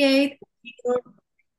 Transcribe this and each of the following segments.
Create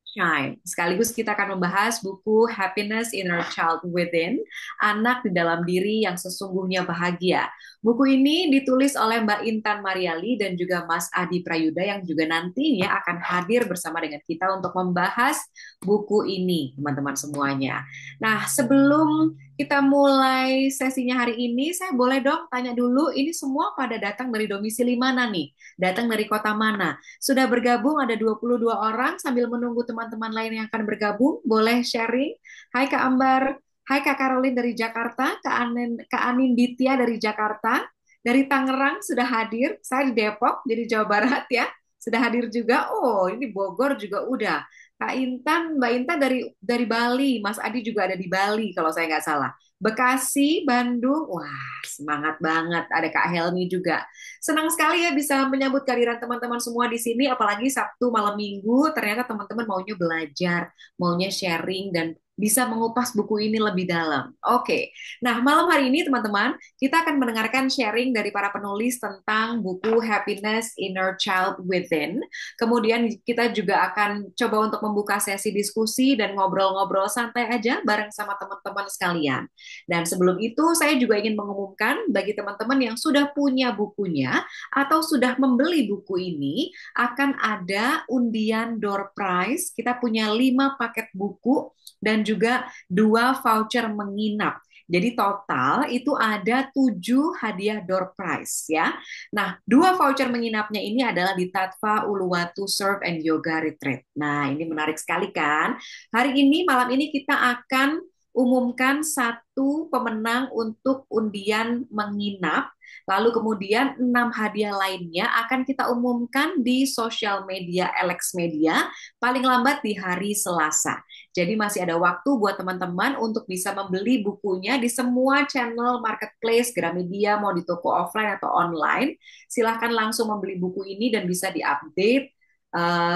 Shine. Sekaligus kita akan membahas buku Happiness Inner Child Within, Anak di Dalam Diri yang Sesungguhnya Bahagia. Buku ini ditulis oleh Mbak Intan Mariali dan juga Mas Adi Prayuda yang juga nantinya akan hadir bersama dengan kita untuk membahas buku ini, teman-teman semuanya. Nah, sebelum kita mulai sesinya hari ini, saya boleh dong tanya dulu, ini semua pada datang dari domisili mana nih? Datang dari kota mana? Sudah bergabung ada 22 orang sambil menunggu teman-teman lain yang akan bergabung. Boleh sharing? Hai Kak Ambar, hai Kak Caroline dari Jakarta, Kak Anin Ditya dari Jakarta, dari Tangerang sudah hadir. Saya di Depok, jadi Jawa Barat ya. Sudah hadir juga. Oh, ini Bogor juga udah. Kak Intan, Mbak Intan dari Bali, Mas Adi juga ada di Bali kalau saya nggak salah. Bekasi, Bandung, wah semangat banget. Ada Kak Helmi juga. Senang sekali ya bisa menyambut kehadiran teman-teman semua di sini, apalagi Sabtu malam Minggu, ternyata teman-teman maunya belajar, maunya sharing, dan bisa mengupas buku ini lebih dalam. Oke, nah malam hari ini teman-teman, kita akan mendengarkan sharing dari para penulis tentang buku Happiness Inner Child Within. Kemudian kita juga akan coba untuk membuka sesi diskusi dan ngobrol-ngobrol santai aja bareng sama teman-teman sekalian. Dan sebelum itu, saya juga ingin mengumumkan bagi teman-teman yang sudah punya bukunya atau sudah membeli buku ini, akan ada undian door prize. Kita punya 5 paket buku dan juga 2 voucher menginap. Jadi total itu ada 7 hadiah door prize ya. Nah, 2 voucher menginapnya ini adalah di Tatva Uluwatu Surf and Yoga Retreat. Nah, ini menarik sekali kan? Hari ini, malam ini kita akan umumkan satu pemenang untuk undian menginap. Lalu kemudian 6 hadiah lainnya akan kita umumkan di sosial media Alex Media paling lambat di hari Selasa. Jadi masih ada waktu buat teman-teman untuk bisa membeli bukunya di semua channel marketplace Gramedia, mau di toko offline atau online. Silahkan langsung membeli buku ini dan bisa diupdate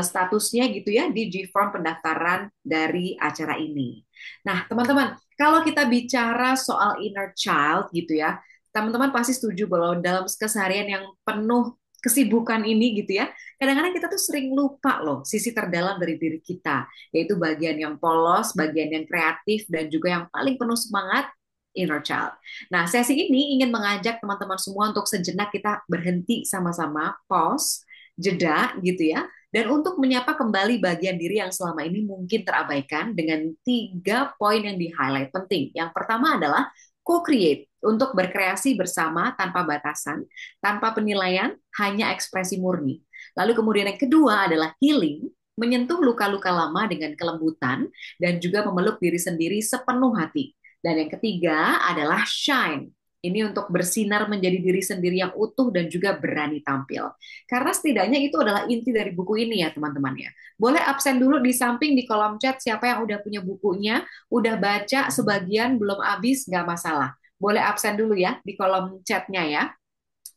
statusnya gitu ya di Gform pendaftaran dari acara ini. Nah, teman-teman, kalau kita bicara soal inner child gitu ya, teman-teman pasti setuju bahwa dalam keseharian yang penuh kesibukan ini gitu ya, kadang-kadang kita tuh sering lupa loh sisi terdalam dari diri kita, yaitu bagian yang polos, bagian yang kreatif, dan juga yang paling penuh semangat, inner child. Nah, sesi ini ingin mengajak teman-teman semua untuk sejenak kita berhenti sama-sama, pause, jeda gitu ya, dan untuk menyapa kembali bagian diri yang selama ini mungkin terabaikan dengan 3 poin yang di-highlight penting. Yang pertama adalah co-create, untuk berkreasi bersama tanpa batasan, tanpa penilaian, hanya ekspresi murni. Lalu kemudian yang kedua adalah healing, menyentuh luka-luka lama dengan kelembutan, dan juga memeluk diri sendiri sepenuh hati. Dan yang ketiga adalah shine, ini untuk bersinar menjadi diri sendiri yang utuh dan juga berani tampil. Karena setidaknya itu adalah inti dari buku ini ya teman-teman ya. Boleh absen dulu di samping di kolom chat siapa yang udah punya bukunya, udah baca sebagian belum habis, nggak masalah. Boleh absen dulu ya di kolom chatnya ya.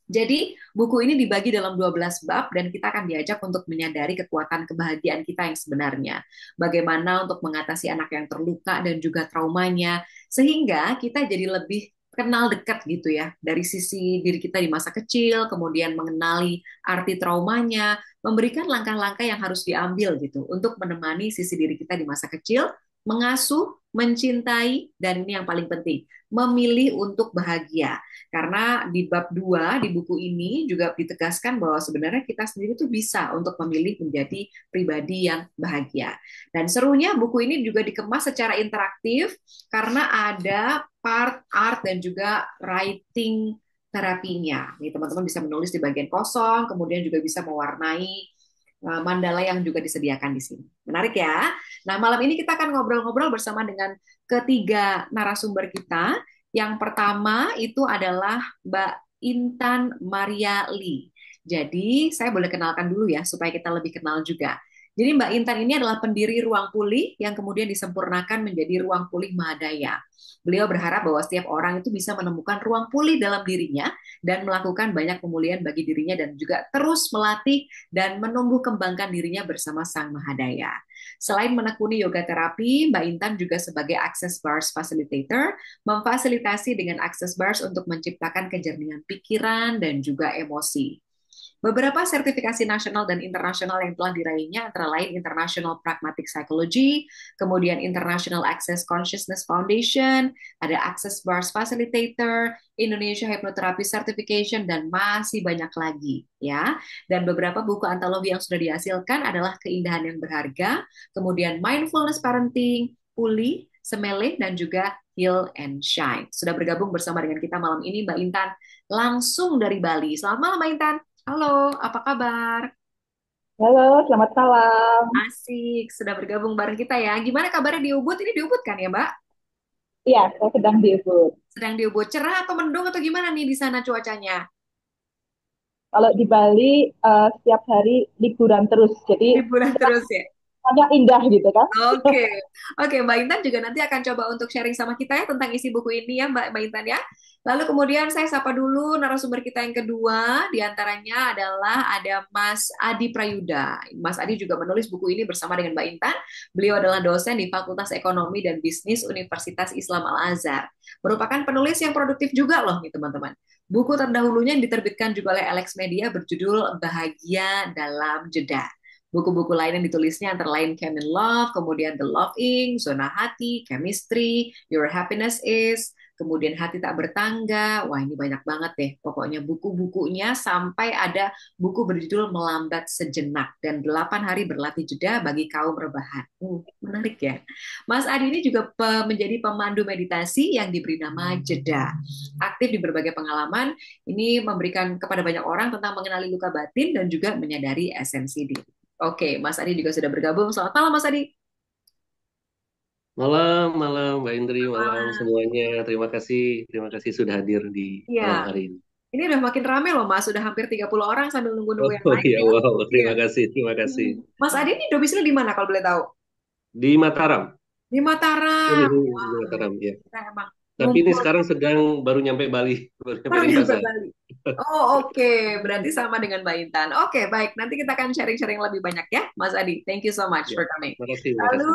Jadi buku ini dibagi dalam 12 bab dan kita akan diajak untuk menyadari kekuatan kebahagiaan kita yang sebenarnya. Bagaimana untuk mengatasi anak yang terluka dan juga traumanya, sehingga kita jadi lebih kenal dekat gitu ya, dari sisi diri kita di masa kecil, kemudian mengenali arti traumanya, memberikan langkah-langkah yang harus diambil gitu untuk menemani sisi diri kita di masa kecil, mengasuh, mencintai, dan ini yang paling penting, memilih untuk bahagia. Karena di bab 2 di buku ini juga ditegaskan bahwa sebenarnya kita sendiri tuh bisa untuk memilih menjadi pribadi yang bahagia. Dan serunya buku ini juga dikemas secara interaktif karena ada part art dan juga writing terapinya. Nih teman-teman bisa menulis di bagian kosong, kemudian juga bisa mewarnai mandala yang juga disediakan di sini. Menarik ya. Nah, malam ini kita akan ngobrol-ngobrol bersama dengan ketiga narasumber kita. Yang pertama itu adalah Mbak Intan Maria Lee. Jadi, saya boleh kenalkan dulu ya, supaya kita lebih kenal juga. Jadi, Mbak Intan ini adalah pendiri Ruang Pulih yang kemudian disempurnakan menjadi Ruang Pulih Mahadaya. Beliau berharap bahwa setiap orang itu bisa menemukan ruang pulih dalam dirinya dan melakukan banyak pemulihan bagi dirinya dan juga terus melatih dan menumbuh kembangkan dirinya bersama Sang Mahadaya. Selain menekuni yoga terapi, Mbak Intan juga sebagai Access Bars Facilitator, memfasilitasi dengan Access Bars untuk menciptakan kejernihan pikiran dan juga emosi. Beberapa sertifikasi nasional dan internasional yang telah diraihnya antara lain International Pragmatic Psychology, kemudian International Access Consciousness Foundation, ada Access Bars Facilitator, Indonesia Hypnotherapy Certification, dan masih banyak lagi ya. Dan beberapa buku antologi yang sudah dihasilkan adalah Keindahan yang Berharga, kemudian Mindfulness Parenting, Pulih, Semele, dan juga Heal and Shine. Sudah bergabung bersama dengan kita malam ini Mbak Intan langsung dari Bali. Selamat malam Mbak Intan. Halo, apa kabar? Halo, selamat malam. Asik, sudah bergabung bareng kita ya. Gimana kabarnya di Ubud? Ini di Ubud kan ya, Mbak? Iya, saya sedang di Ubud. Sedang di Ubud. Cerah atau mendung atau gimana nih di sana cuacanya? Kalau di Bali, setiap hari liburan terus, jadi Liburan terus ya? sangat indah gitu kan. Oke, oke Mbak Intan juga nanti akan coba untuk sharing sama kita ya tentang isi buku ini ya Mbak Intan ya. Lalu kemudian saya sapa dulu narasumber kita yang kedua, diantaranya adalah ada Mas Adi Prayuda. Mas Adi juga menulis buku ini bersama dengan Mbak Intan. Beliau adalah dosen di Fakultas Ekonomi dan Bisnis Universitas Islam Al-Azhar. Merupakan penulis yang produktif juga loh nih teman-teman. Buku terdahulunya yang diterbitkan juga oleh Alex Media berjudul Bahagia dalam Jeda. Buku-buku lain yang ditulisnya antara lain Came in Love, kemudian The Love Inc., Zona Hati, Chemistry, Your Happiness Is, kemudian Hati Tak Bertangga. Wah, ini banyak banget deh. Pokoknya buku-bukunya sampai ada buku berjudul Melambat Sejenak dan 8 hari berlatih jeda bagi kaum rebahan. Menarik ya. Mas Adi ini juga menjadi pemandu meditasi yang diberi nama Jeda. Aktif di berbagai pengalaman, ini memberikan kepada banyak orang tentang mengenali luka batin dan juga menyadari esensi diri. Oke, Mas Adi juga sudah bergabung. Selamat malam, Mas Adi. Malam, malam Mbak Indri, malam Malam. semuanya. Terima kasih sudah hadir di Iya, malam hari ini. ini udah makin rame loh, Mas. Sudah hampir 30 orang sambil nunggu-nunggu yang Oh lain iya, ya. wow, Iya. terima kasih, terima kasih. Mas Adi ini domisili di mana kalau boleh tahu? Di Mataram, Di ini Mataram. di Wah, Mataram ya. kita emang Tapi ini ngumpul sekarang sedang baru nyampe Bali, baru nyampe baru nyampe Denpasar. Bali. Oh, oke. Berarti sama dengan Mbak Intan. Oke, baik. Nanti kita akan sharing-sharing lebih banyak ya, Mas Adi. Thank you so much Ya, for coming. terima kasih, terima kasih. Lalu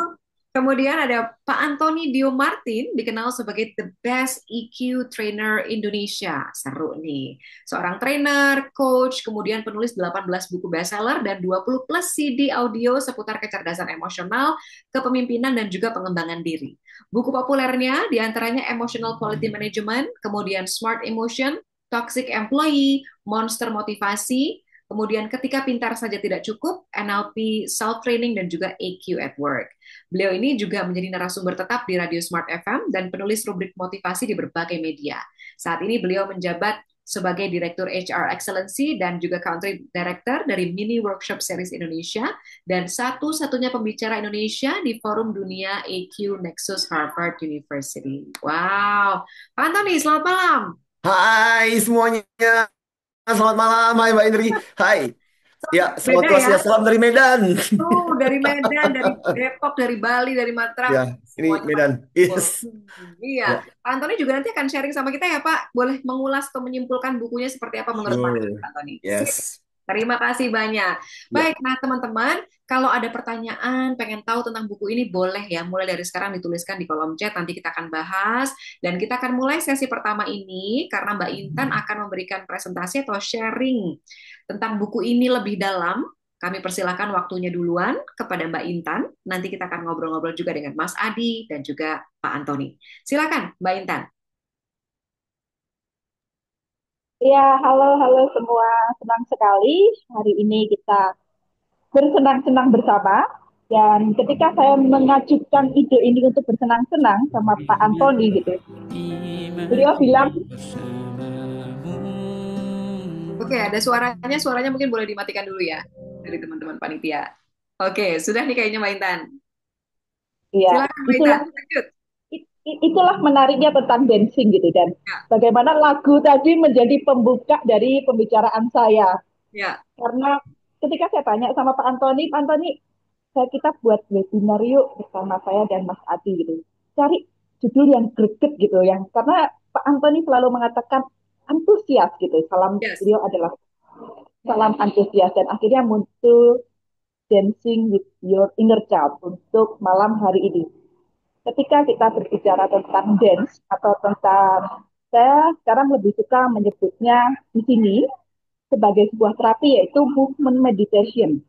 kemudian ada Pak Antoni Dio Martin, dikenal sebagai the best EQ trainer Indonesia. Seru nih. Seorang trainer, coach, kemudian penulis 18 buku bestseller dan 20 plus CD audio seputar kecerdasan emosional, kepemimpinan, dan juga pengembangan diri. Buku populernya diantaranya Emotional Quality Management, kemudian Smart Emotion, Toxic Employee, Monster Motivasi, kemudian Ketika Pintar Saja Tidak Cukup, NLP Self Training, dan juga AQ at Work. Beliau ini juga menjadi narasumber tetap di Radio Smart FM dan penulis rubrik motivasi di berbagai media. Saat ini beliau menjabat sebagai Direktur HR Excellency dan juga Country Director dari Mini Workshop Series Indonesia dan satu-satunya pembicara Indonesia di Forum Dunia AQ Nexus Harvard University. Wow. Pak Antoni, selamat malam. Hai semuanya, selamat malam. Hai Mbak Indri. Hai. Ya, selamat Beda kelas ya. ya. Salam dari Medan. Tuh, dari Medan, dari Depok, dari Bali, dari Mataram, Ya, ini semuanya pada Medan. kumpul. Yes. Iya, Ya, Pak Antoni juga nanti akan sharing sama kita ya, Pak. Boleh mengulas atau menyimpulkan bukunya seperti apa menurut Pak sure. Antoni? Sip. Yes. Terima kasih banyak. Ya. Baik, nah teman-teman, kalau ada pertanyaan, pengen tahu tentang buku ini, boleh ya, mulai dari sekarang dituliskan di kolom chat, nanti kita akan bahas, dan kita akan mulai sesi pertama ini, karena Mbak Intan akan memberikan presentasi atau sharing tentang buku ini lebih dalam. Kami persilakan waktunya duluan kepada Mbak Intan, nanti kita akan ngobrol-ngobrol juga dengan Mas Adi dan juga Pak Antoni. Silakan, Mbak Intan. Ya, halo semua. Senang sekali hari ini kita bersenang-senang bersama. Dan ketika saya mengajukan ide ini untuk bersenang-senang sama Pak Antoni gitu, beliau bilang, Oke, ada suaranya, suaranya mungkin boleh dimatikan dulu ya dari teman-teman panitia. Oke, sudah nih kayaknya Mbak Intan. ya, Silakan Mbak Intan, itulah lanjut. itulah menariknya tentang dancing gitu, dan Ya, bagaimana lagu tadi menjadi pembuka dari pembicaraan saya. ya, Karena ketika saya tanya sama Pak Antoni, kita buat webinar yuk bersama saya dan Mas Adi gitu. Cari judul yang greget gitu, yang karena Pak Antoni selalu mengatakan antusias gitu. Salam yes. beliau adalah salam antusias, dan akhirnya muncul Dancing with Your Inner Child untuk malam hari ini. Ketika kita berbicara tentang dance atau tentang, saya sekarang lebih suka menyebutnya di sini sebagai sebuah terapi, yaitu movement meditation.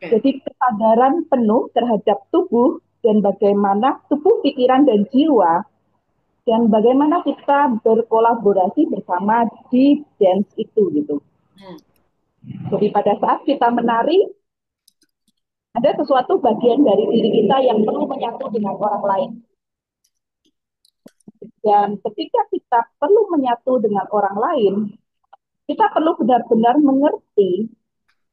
Oke. Jadi kesadaran penuh terhadap tubuh dan bagaimana tubuh, pikiran, dan jiwa, dan bagaimana kita berkolaborasi bersama di dance itu gitu. Hmm. Jadi pada saat kita menari, ada sesuatu bagian dari diri kita yang perlu menyatu dengan orang lain. Dan ketika kita perlu menyatu dengan orang lain, kita perlu benar-benar mengerti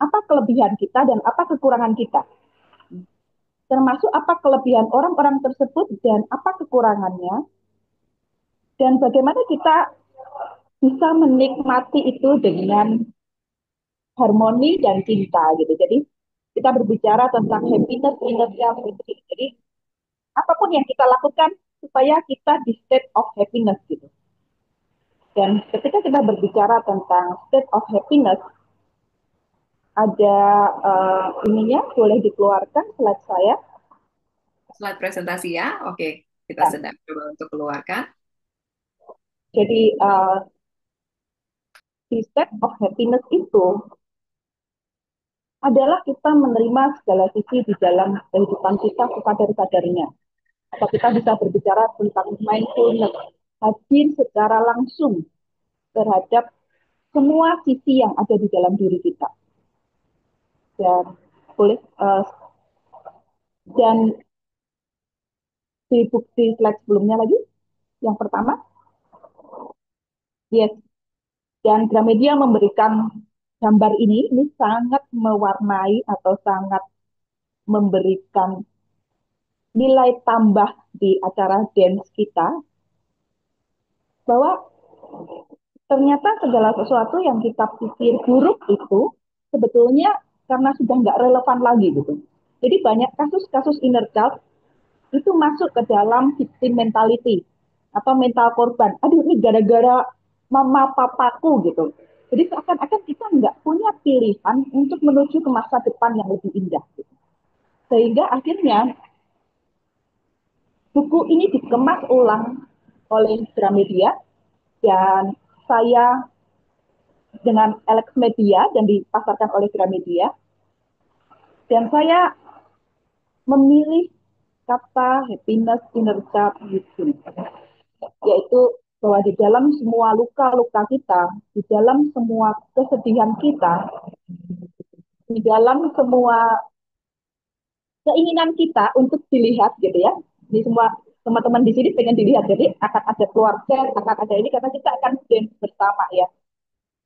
apa kelebihan kita dan apa kekurangan kita. Termasuk apa kelebihan orang-orang tersebut dan apa kekurangannya. Dan bagaimana kita bisa menikmati itu dengan harmoni dan cinta gitu. Jadi kita berbicara tentang happiness, inner self. Jadi apapun yang kita lakukan supaya kita di state of happiness gitu. Dan ketika kita berbicara tentang state of happiness, ada ininya, boleh dikeluarkan slide saya. Slide presentasi ya. Oke, kita Ya. sedang coba untuk keluarkan. Jadi di state of happiness itu adalah kita menerima segala sisi di dalam kehidupan kita sesadar-sadarnya. Atau kita bisa berbicara tentang mindfulness, hadir secara langsung terhadap semua sisi yang ada di dalam diri kita. Dan boleh dan di bukti slide sebelumnya lagi, yang pertama, yes. Dan Gramedia memberikan gambar ini sangat mewarnai atau sangat memberikan nilai tambah di acara dance kita, bahwa ternyata segala sesuatu yang kita pikir buruk itu sebetulnya karena sudah nggak relevan lagi gitu. Jadi banyak kasus-kasus inner child itu masuk ke dalam victim mentality atau mental korban. Aduh, ini gara-gara mama papaku gitu. Jadi seakan-akan kita nggak punya pilihan untuk menuju ke masa depan yang lebih indah. Gitu. Sehingga akhirnya buku ini dikemas ulang oleh Gramedia dan saya dengan Alex Media dan dipasarkan oleh Gramedia. Dan saya memilih kata happiness inner child gitu. Yaitu bahwa di dalam semua luka-luka kita, di dalam semua kesedihan kita, di dalam semua keinginan kita untuk dilihat gitu ya, di semua teman-teman di sini pengen dilihat, jadi akan ada keluarga, akan ada ini karena kita akan dance bersama ya,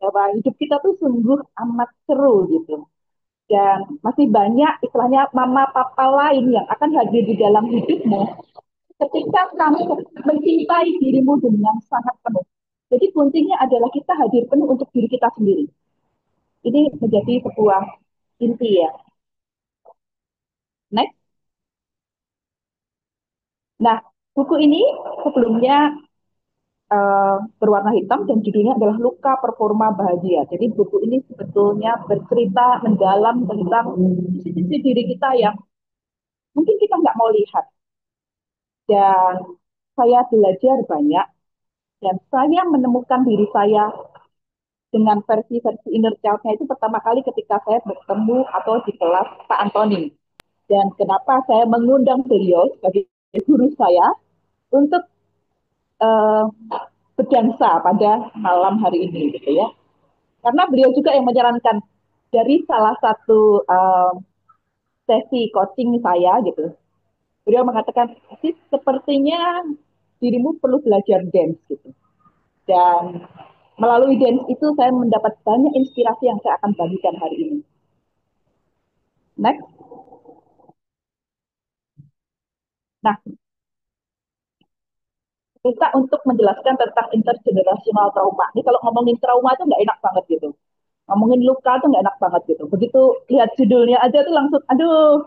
bahwa hidup kita tuh sungguh amat seru gitu. Dan masih banyak istilahnya mama papa lain yang akan hadir di dalam hidupmu ketika kamu mencintai dirimu dengan sangat penuh. Jadi kuncinya adalah kita hadir penuh untuk diri kita sendiri. Ini menjadi sebuah inti ya. Next. Nah, buku ini sebelumnya berwarna hitam dan judulnya adalah Luka Performa Bahagia. Jadi buku ini sebetulnya bercerita mendalam tentang sisi diri kita yang mungkin kita nggak mau lihat. Dan saya belajar banyak dan saya menemukan diri saya dengan versi-versi inner child-nya itu pertama kali ketika saya bertemu atau di kelas Pak Antoni. Dan kenapa saya mengundang beliau sebagai guru saya untuk uh, berdansa pada malam hari ini, gitu ya. Karena beliau juga yang menyarankan dari salah satu sesi coaching saya, gitu. Beliau mengatakan, sepertinya dirimu perlu belajar dance, gitu. Dan melalui dance itu saya mendapat banyak inspirasi yang saya akan bagikan hari ini. Next. Nah, kita untuk menjelaskan tentang intergenerational trauma. Ini kalau ngomongin trauma itu nggak enak banget gitu. Ngomongin luka tuh nggak enak banget gitu. Begitu lihat judulnya aja tuh langsung, aduh,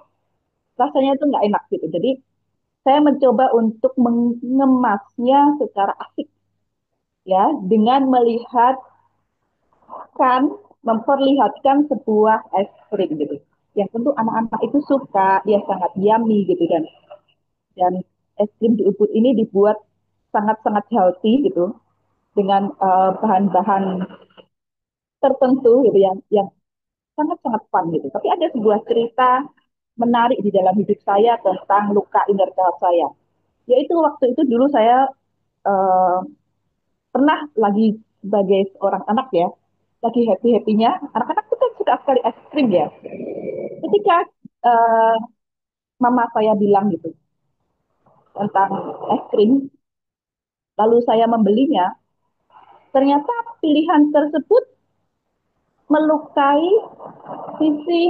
rasanya itu nggak enak gitu. Jadi saya mencoba untuk mengemasnya secara asik ya, dengan melihat memperlihatkan sebuah es krim gitu. Yang tentu anak-anak itu suka, dia sangat yummy gitu, dan es krim di Ubud ini dibuat sangat-sangat healthy gitu dengan bahan-bahan tertentu gitu yang sangat-sangat fun gitu. Tapi ada sebuah cerita menarik di dalam hidup saya tentang luka inner child saya. Yaitu waktu itu dulu saya eh, pernah lagi sebagai seorang anak ya, lagi happy-happynya. Anak-anak itu kan suka sekali es krim ya. Ketika eh, mama saya bilang gitu tentang es krim, lalu saya membelinya, ternyata pilihan tersebut melukai sisi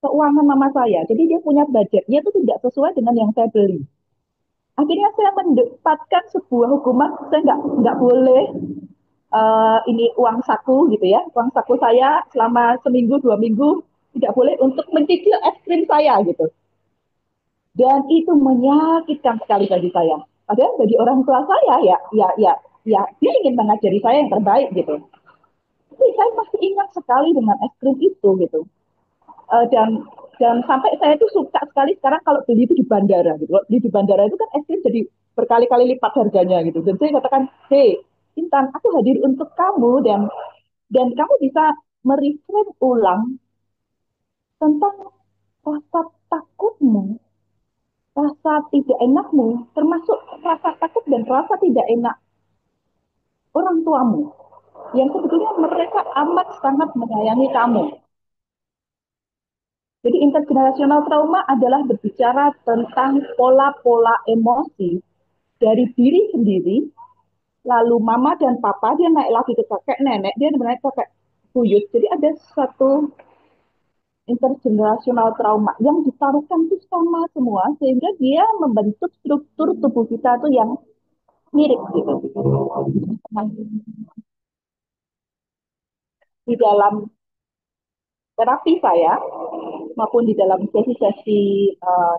keuangan mama saya. Jadi dia punya budgetnya itu tidak sesuai dengan yang saya beli. Akhirnya saya mendapatkan sebuah hukuman, saya nggak boleh ini uang saku gitu ya, uang saku saya selama seminggu 2 minggu tidak boleh untuk mencicil es krim saya gitu. Dan itu menyakitkan sekali bagi saya. Padahal bagi orang tua saya ya dia ingin mengajari saya yang terbaik gitu. Tapi saya masih ingat sekali dengan es krim itu gitu. Eh, dan sampai saya itu suka sekali sekarang kalau beli itu di bandara gitu. Kalau beli di bandara itu kan es krim jadi berkali-kali lipat harganya gitu. Dan saya katakan, hey, Intan, aku hadir untuk kamu dan kamu bisa mereframe ulang tentang rasa takutmu, rasa tidak enakmu, termasuk rasa takut dan rasa tidak enak orang tuamu yang sebetulnya mereka amat sangat menyayangi kamu. Jadi intergenerational trauma adalah berbicara tentang pola-pola emosi dari diri sendiri, lalu mama dan papa dia naik lagi ke kakek nenek, dia naik ke kakek buyut. Jadi ada satu intergenerational trauma yang ditaruhkan itu sama semua sehingga dia membentuk struktur tubuh kita tuh yang mirip gitu. Nah, di dalam terapi saya maupun di dalam sesi-sesi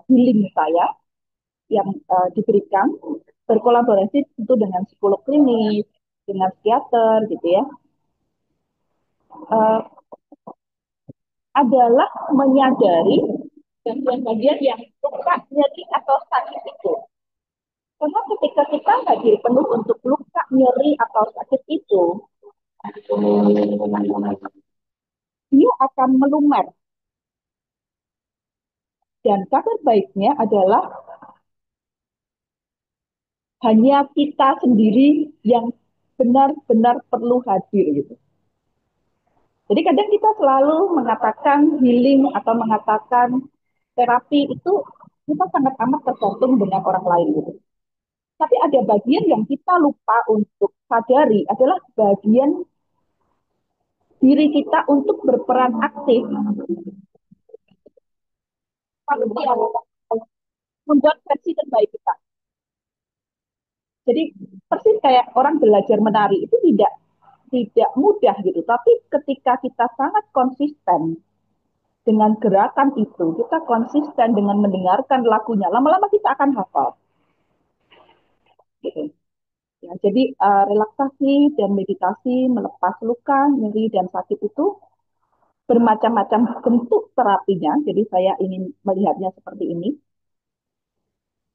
healing saya yang diberikan berkolaborasi tentu dengan psikolog klinis, dengan psikiater gitu ya, uh, adalah menyadari bagian-bagian yang luka, nyeri atau sakit itu. Karena ketika kita hadir penuh untuk luka, nyeri atau sakit itu, dia akan melumer. Dan kabar baiknya adalah hanya kita sendiri yang benar-benar perlu hadir gitu. Jadi kadang kita selalu mengatakan healing atau mengatakan terapi itu kita sangat amat tergantung dengan orang lain gitu. Tapi ada bagian yang kita lupa untuk sadari adalah bagian diri kita untuk berperan aktif membuat versi terbaik kita. Jadi persis kayak orang belajar menari itu tidak mudah gitu. Tapi ketika kita sangat konsisten dengan gerakan itu, kita konsisten dengan mendengarkan lagunya, lama-lama kita akan hafal. Gitu. Ya, jadi relaksasi dan meditasi melepas luka, nyeri dan sakit itu bermacam-macam bentuk terapinya. Jadi saya ingin melihatnya seperti ini.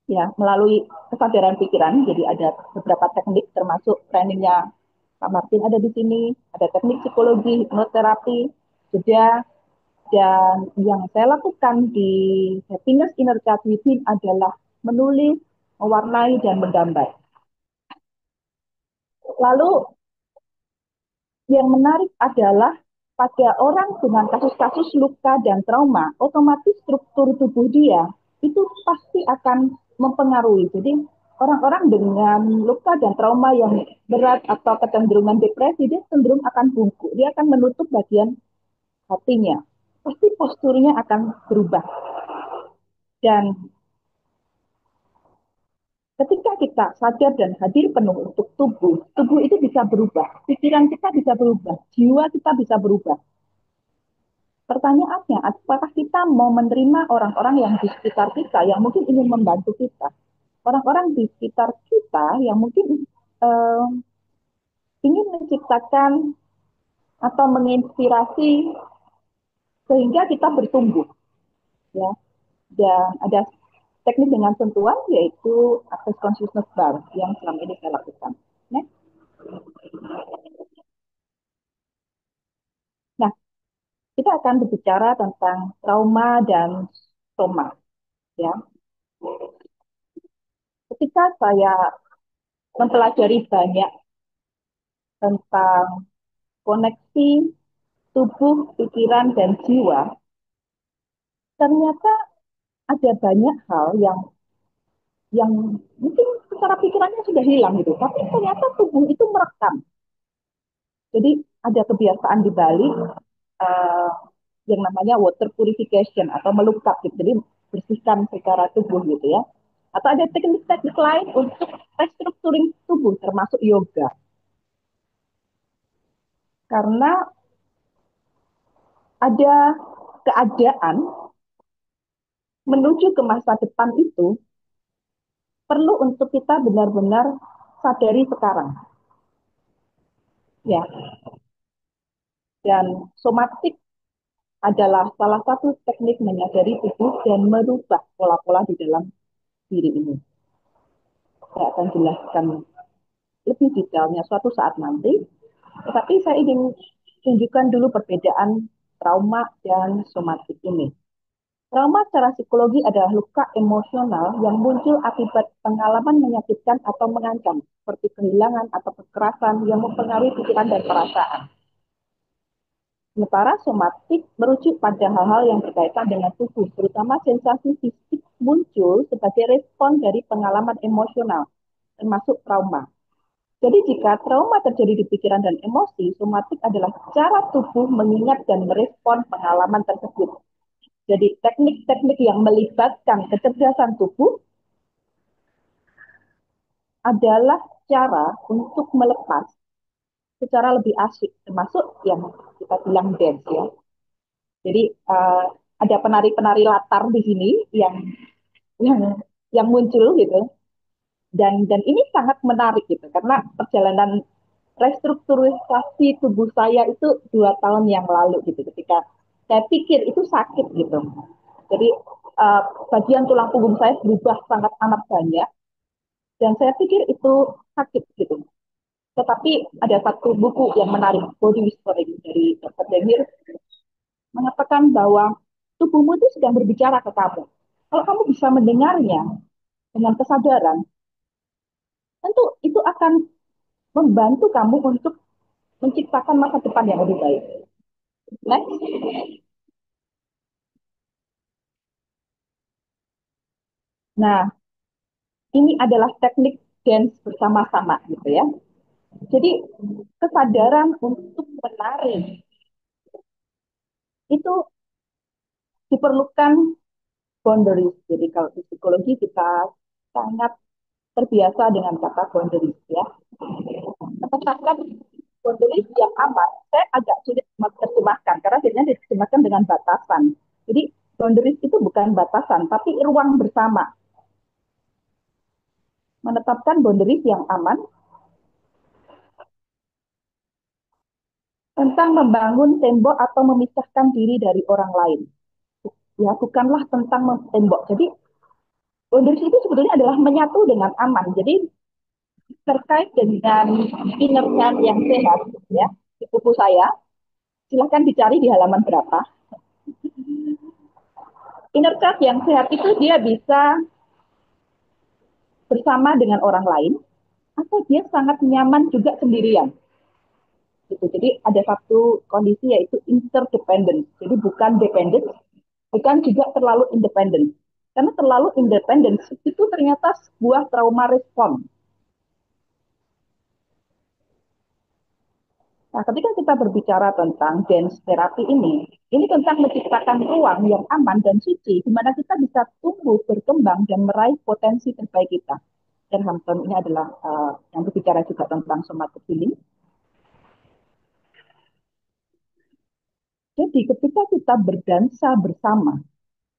Ya, melalui kesadaran pikiran. Jadi ada beberapa teknik termasuk trainingnya Pak Martin ada di sini, ada teknik psikologi, hipnoterapi, jeda, dan yang saya lakukan di Happiness Inner Child Within adalah menulis, mewarnai, dan menggambar. Lalu yang menarik adalah pada orang dengan kasus-kasus luka dan trauma, otomatis struktur tubuh dia itu pasti akan mempengaruhi. Jadi orang-orang dengan luka dan trauma yang berat atau kecenderungan depresi, dia cenderung akan bungkuk. Dia akan menutup bagian hatinya. Pasti posturnya akan berubah. Dan ketika kita sadar dan hadir penuh untuk tubuh, tubuh itu bisa berubah. Pikiran kita bisa berubah. Jiwa kita bisa berubah. Pertanyaannya, apakah kita mau menerima orang-orang yang di sekitar kita yang mungkin ingin membantu kita? Orang-orang di sekitar kita yang mungkin eh, ingin menciptakan atau menginspirasi sehingga kita bertumbuh, ya. Dan ada teknik dengan sentuhan yaitu Access Consciousness Bar yang selama ini saya lakukan. Next. kita akan berbicara tentang trauma dan soma. Ya, ketika saya mempelajari banyak tentang koneksi tubuh, pikiran, dan jiwa, ternyata ada banyak hal yang mungkin secara pikirannya sudah hilang gitu, tapi ternyata tubuh itu merekam. Jadi ada kebiasaan di Bali uh, yang namanya water purification atau melukat gitu. Jadi bersihkan secara tubuh gitu ya. Atau ada teknik-teknik lain untuk restructuring tubuh termasuk yoga. Karena ada keadaan menuju ke masa depan itu perlu untuk kita benar-benar sadari sekarang. Ya, dan somatik adalah salah satu teknik menyadari tubuh dan merubah pola-pola di dalam diri ini. Saya akan jelaskan lebih detailnya suatu saat nanti. Tetapi saya ingin tunjukkan dulu perbedaan trauma dan somatik ini. Trauma secara psikologi adalah luka emosional yang muncul akibat pengalaman menyakitkan atau mengancam, seperti kehilangan atau kekerasan yang mempengaruhi pikiran dan perasaan. Sementara somatik merujuk pada hal-hal yang berkaitan dengan tubuh, terutama sensasi fisik muncul sebagai respon dari pengalaman emosional, termasuk trauma. Jadi jika trauma terjadi di pikiran dan emosi, somatik adalah cara tubuh mengingat dan merespon pengalaman tersebut. Jadi teknik-teknik yang melibatkan kecerdasan tubuh adalah cara untuk melepas secara lebih asik, termasuk yang kita bilang dance ya. Jadi ada penari-penari latar di sini yang yang muncul gitu. Dan ini sangat menarik gitu karena perjalanan restrukturisasi tubuh saya itu 2 tahun yang lalu gitu ketika saya pikir itu sakit gitu. Jadi bagian tulang punggung saya berubah sangat amat banyak dan saya pikir itu sakit gitu. Tetapi ada satu buku yang menarik, Body Whispering dari Dr. Demir, mengatakan bahwa tubuhmu itu sedang berbicara ke kamu. Kalau kamu bisa mendengarnya dengan kesadaran, tentu itu akan membantu kamu untuk menciptakan masa depan yang lebih baik. Next. Nah, ini adalah teknik dance bersama-sama gitu ya. Jadi kesadaran untuk menari itu diperlukan boundaries. Jadi kalau di psikologi kita sangat terbiasa dengan kata boundaries ya. Menetapkan boundaries yang aman, saya agak sulit menerjemahkan karena biasanya diterjemahkan dengan batasan. Jadi boundaries itu bukan batasan, tapi ruang bersama. Menetapkan boundaries yang aman tentang membangun tembok atau memisahkan diri dari orang lain. Ya, bukanlah tentang tembok. Jadi boundaries itu sebetulnya adalah menyatu dengan aman. Jadi terkait dengan inner child yang sehat, ya di buku saya, silahkan dicari di halaman berapa. Inner child yang sehat itu dia bisa bersama dengan orang lain, atau dia sangat nyaman juga sendirian. Gitu. Jadi ada satu kondisi yaitu interdependent. Jadi bukan dependent, bukan juga terlalu independent. Karena terlalu independent itu ternyata sebuah trauma respon. Nah, ketika kita berbicara tentang dance therapy ini tentang menciptakan ruang yang aman dan suci, di mana kita bisa tumbuh, berkembang, dan meraih potensi terbaik kita. Dan Hampton ini adalah yang berbicara juga tentang somatic healing. Jadi ketika kita berdansa bersama,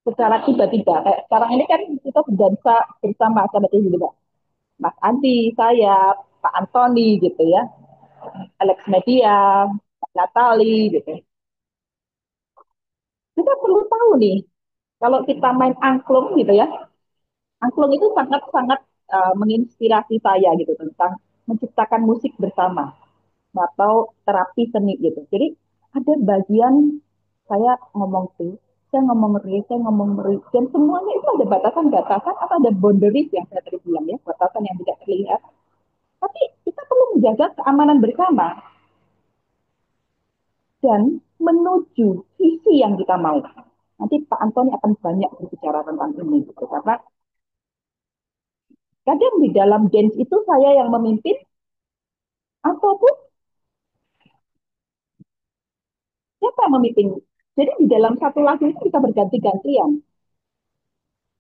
secara tiba-tiba, kayak sekarang ini kan kita berdansa bersama, sama juga Mas Andi, saya, Pak Antoni gitu ya, Alex Media, Pak Natali gitu. Kita perlu tahu nih, kalau kita main angklung gitu ya, angklung itu sangat-sangat menginspirasi saya gitu tentang menciptakan musik bersama atau terapi seni gitu. Jadi ada bagian saya ngomong tuh, saya ngomong real, dan semuanya itu ada batasan-batasan atau ada boundaries yang saya tadi bilang ya, batasan yang tidak terlihat. Tapi kita perlu menjaga keamanan bersama dan menuju visi yang kita mau. Nanti Pak Antoni akan banyak berbicara tentang ini gitu, karena kadang di dalam dance itu saya yang memimpin ataupun siapa yang memimpin. Jadi di dalam satu lagu itu bisa berganti-gantian.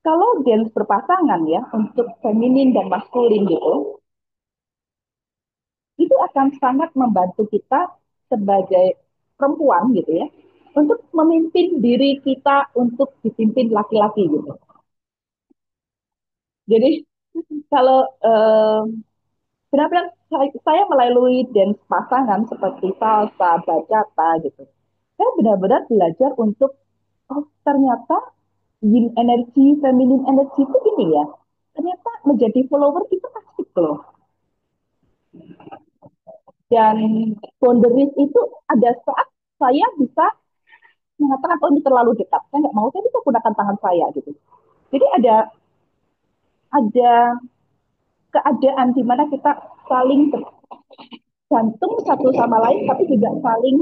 Kalau dance berpasangan ya untuk feminin dan maskulin gitu, itu akan sangat membantu kita sebagai perempuan gitu ya untuk memimpin diri kita untuk dipimpin laki-laki gitu. Jadi kalau benar-benar saya melalui dance pasangan seperti salsa, bachata gitu. Saya benar-benar belajar untuk oh ternyata yin energi, feminine energi itu ini ya. Ternyata menjadi follower itu asik loh. Dan boundaries itu ada saat saya bisa mengatakan oh ini terlalu dekat. Saya nggak mau, saya bisa gunakan tangan saya gitu. Jadi ada keadaan di mana kita saling tergantung satu sama lain, tapi juga saling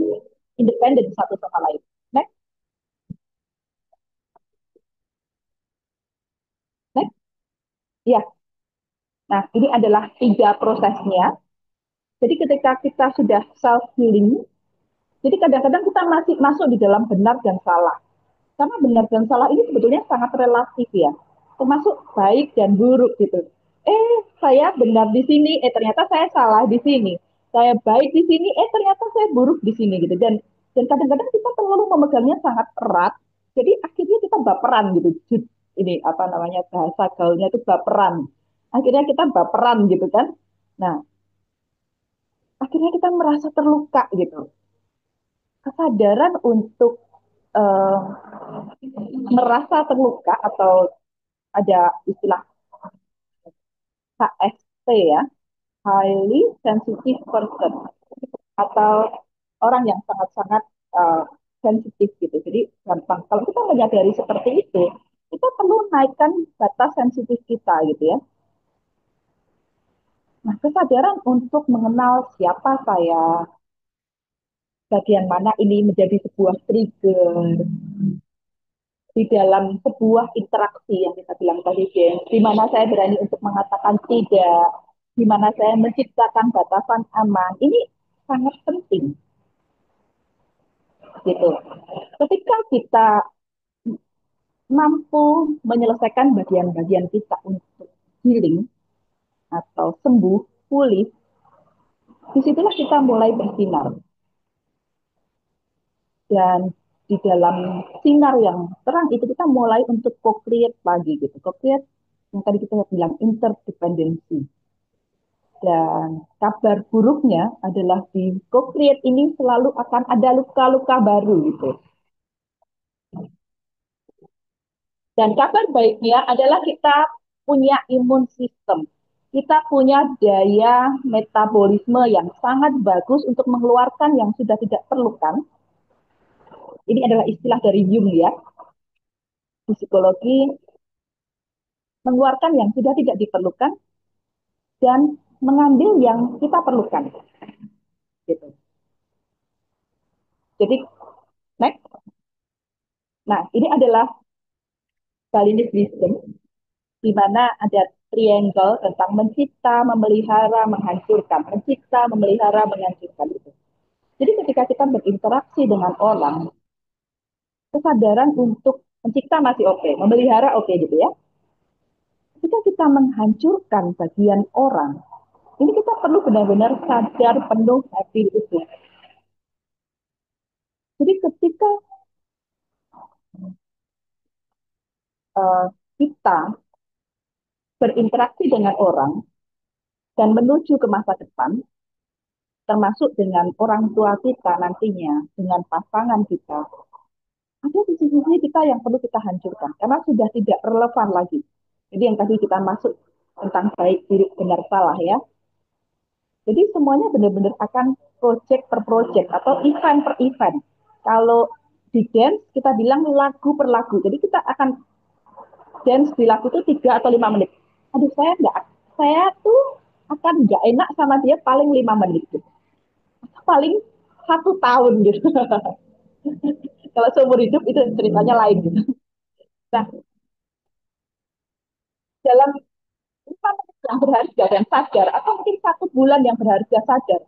independen satu sama lain. Next, next, ya. Nah, ini adalah 3 prosesnya. Jadi ketika kita sudah self healing, jadi kadang-kadang kita masih masuk di dalam benar dan salah. Karena benar dan salah ini sebetulnya sangat relatif ya. Termasuk baik dan buruk gitu. Saya benar di sini, ternyata saya salah di sini. Saya baik di sini, ternyata saya buruk di sini gitu. Dan kadang-kadang kita terlalu memegangnya sangat erat. Jadi akhirnya kita baperan gitu. Ini apa namanya bahasa gaulnya itu baperan. Akhirnya kita baperan gitu kan. Nah, akhirnya kita merasa terluka gitu. Kesadaran untuk eh, merasa terluka atau ada istilah HSP ya, highly sensitive person atau orang yang sangat-sangat uh, sensitif gitu. Jadi gampang. Kalau kita menyadari seperti itu, kita perlu naikkan batas sensitif kita gitu ya. Nah, kesadaran untuk mengenal siapa saya, bagian mana ini menjadi sebuah trigger, di dalam sebuah interaksi yang kita bilang tadi, di mana saya berani untuk mengatakan tidak, di mana saya menciptakan batasan aman, ini sangat penting gitu. Ketika kita mampu menyelesaikan bagian-bagian kita untuk healing atau sembuh, pulih, disitulah kita mulai bersinar. Dan di dalam sinar yang terang itu kita mulai untuk co-create lagi gitu. Co-create yang tadi kita bilang interdependency. Dan kabar buruknya adalah di co-create ini selalu akan ada luka-luka baru gitu. Dan kabar baiknya adalah kita punya imun sistem. Kita punya daya metabolisme yang sangat bagus untuk mengeluarkan yang sudah tidak perlukan. Ini adalah istilah dari Jung ya, di psikologi, mengeluarkan yang sudah tidak diperlukan dan mengambil yang kita perlukan. Gitu. Jadi, next. Nah, ini adalah Balinese wisdom, di mana ada triangle tentang mencipta, memelihara, menghancurkan. Mencipta, memelihara, menghancurkan. Gitu. Jadi ketika kita berinteraksi dengan orang, kesadaran untuk mencipta masih oke, memelihara oke gitu ya. Ketika kita menghancurkan bagian orang, ini kita perlu benar-benar sadar penuh hati itu. Jadi ketika uh, kita berinteraksi dengan orang dan menuju ke masa depan, termasuk dengan orang tua kita nantinya, dengan pasangan kita, ada sisi-sisi kita yang perlu kita hancurkan karena sudah tidak relevan lagi. Jadi yang tadi kita masuk tentang baik, buruk, benar, salah ya. Jadi semuanya benar-benar akan project per project atau event per event. Kalau di dance kita bilang lagu per lagu. Jadi kita akan dance di lagu itu 3 atau 5 menit. Aduh saya tuh akan nggak enak sama dia paling 5 menit gitu. Paling 1 tahun gitu. Kalau seumur hidup itu ceritanya lain gitu. Nah, dalam 5 menit yang berharga dan sadar, atau mungkin 1 bulan yang berharga sadar,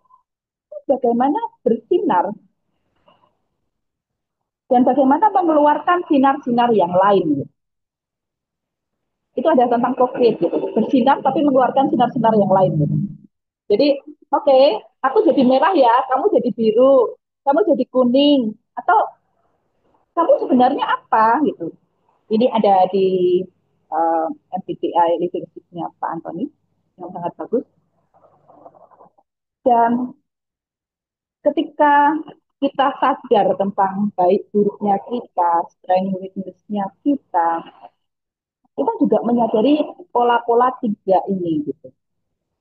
bagaimana bersinar dan bagaimana mengeluarkan sinar-sinar yang lain. Gitu. Itu ada tentang co-create gitu. Bersinar tapi mengeluarkan sinar-sinar yang lain gitu. Jadi, oke, aku jadi merah ya, kamu jadi biru, kamu jadi kuning, atau kamu sebenarnya apa gitu. Ini ada di MBTI leadership-nya Pak Antoni yang sangat bagus. Dan ketika kita sadar tentang baik buruknya kita, strength weakness-nya kita juga menyadari pola-pola 3 ini gitu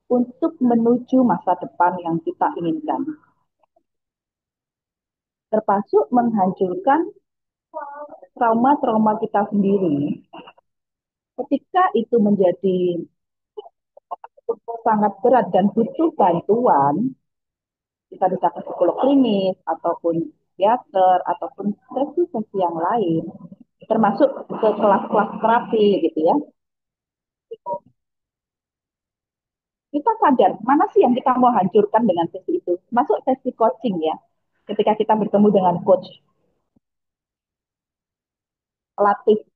untuk menuju masa depan yang kita inginkan. Termasuk menghancurkan trauma-trauma kita sendiri. Ketika itu menjadi sangat berat dan butuh bantuan, kita bisa ke psikolog klinis ataupun psikiater ataupun sesi-sesi yang lain, termasuk ke kelas-kelas terapi gitu ya. Kita sadar mana sih yang kita mau hancurkan dengan sesi itu. Masuk sesi coaching ya. Ketika kita bertemu dengan coach, pelatih,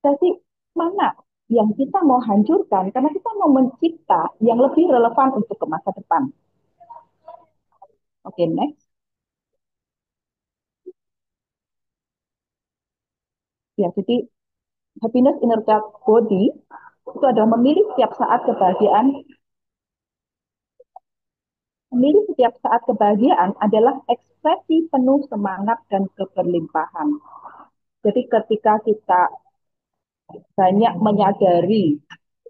sesi mana yang kita mau hancurkan karena kita mau mencipta yang lebih relevan untuk ke masa depan. Oke, next. Ya, jadi happiness inner child body itu adalah memilih setiap saat kebahagiaan adalah ekspresi penuh semangat dan keberlimpahan. Jadi ketika kita banyak menyadari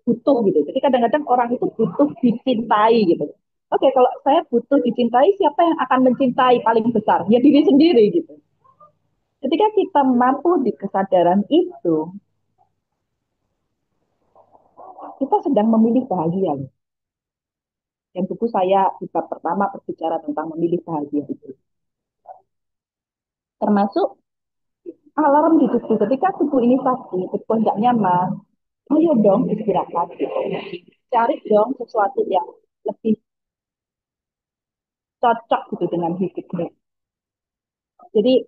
butuh gitu. Jadi kadang-kadang orang itu butuh dicintai gitu. Oke, kalau saya butuh dicintai, siapa yang akan mencintai paling besar? Ya diri sendiri gitu. Ketika kita mampu di kesadaran itu, kita sedang memilih bahagia. Dan buku saya di bab pertama berbicara tentang memilih bahagia itu. Termasuk alarm di tubuh. Ketika tubuh ini sakit, tubuh nggak nyaman, ayo dong istirahat. Cari dong sesuatu yang lebih cocok gitu dengan hidupnya. Jadi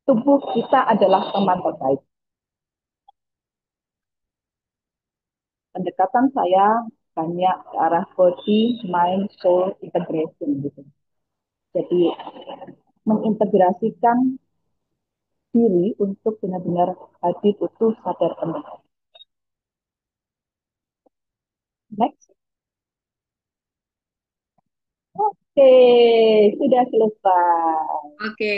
tubuh kita adalah teman terbaik. Pendekatan saya banyak ke arah body, mind, soul, integration gitu. Jadi mengintegrasikan diri untuk benar-benar hadir utuh sadar penuh. Next. Oke, sudah selesai. Oke,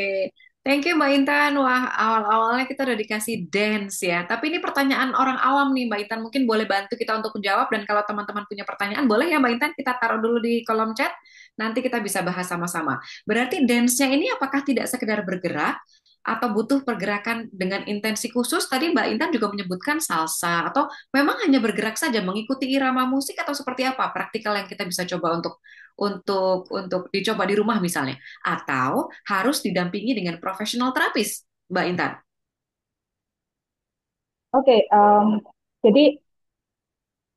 thank you Mbak Intan. Wah, awal-awalnya kita udah dikasih dance ya. Tapi ini pertanyaan orang awam nih Mbak Intan. Mungkin boleh bantu kita untuk menjawab. Dan kalau teman-teman punya pertanyaan, boleh ya Mbak Intan kita taruh dulu di kolom chat. Nanti kita bisa bahas sama-sama. Berarti dance-nya ini apakah tidak sekedar bergerak? Atau butuh pergerakan dengan intensi khusus? Tadi Mbak Intan juga menyebutkan salsa. Atau memang hanya bergerak saja mengikuti irama musik atau seperti apa? Praktikal yang kita bisa coba untuk dicoba di rumah misalnya atau harus didampingi dengan profesional terapis, Mbak Intan? Oke, jadi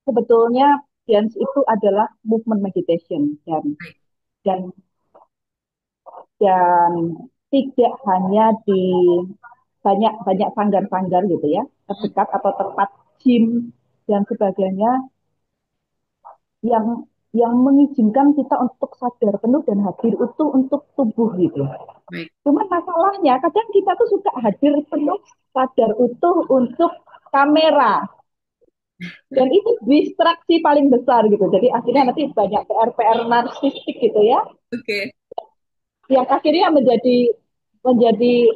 sebetulnya dance itu adalah movement meditation dan dan tidak hanya di banyak banyak sanggar-sanggar gitu ya terdekat atau tempat gym dan sebagainya yang mengizinkan kita untuk sadar penuh dan hadir utuh untuk tubuh gitu. Baik. Cuma masalahnya kadang kita tuh suka hadir penuh sadar utuh untuk kamera dan itu distraksi paling besar gitu. Jadi akhirnya nanti banyak PR-PR narsistik gitu ya, Oke. yang akhirnya menjadi menjadi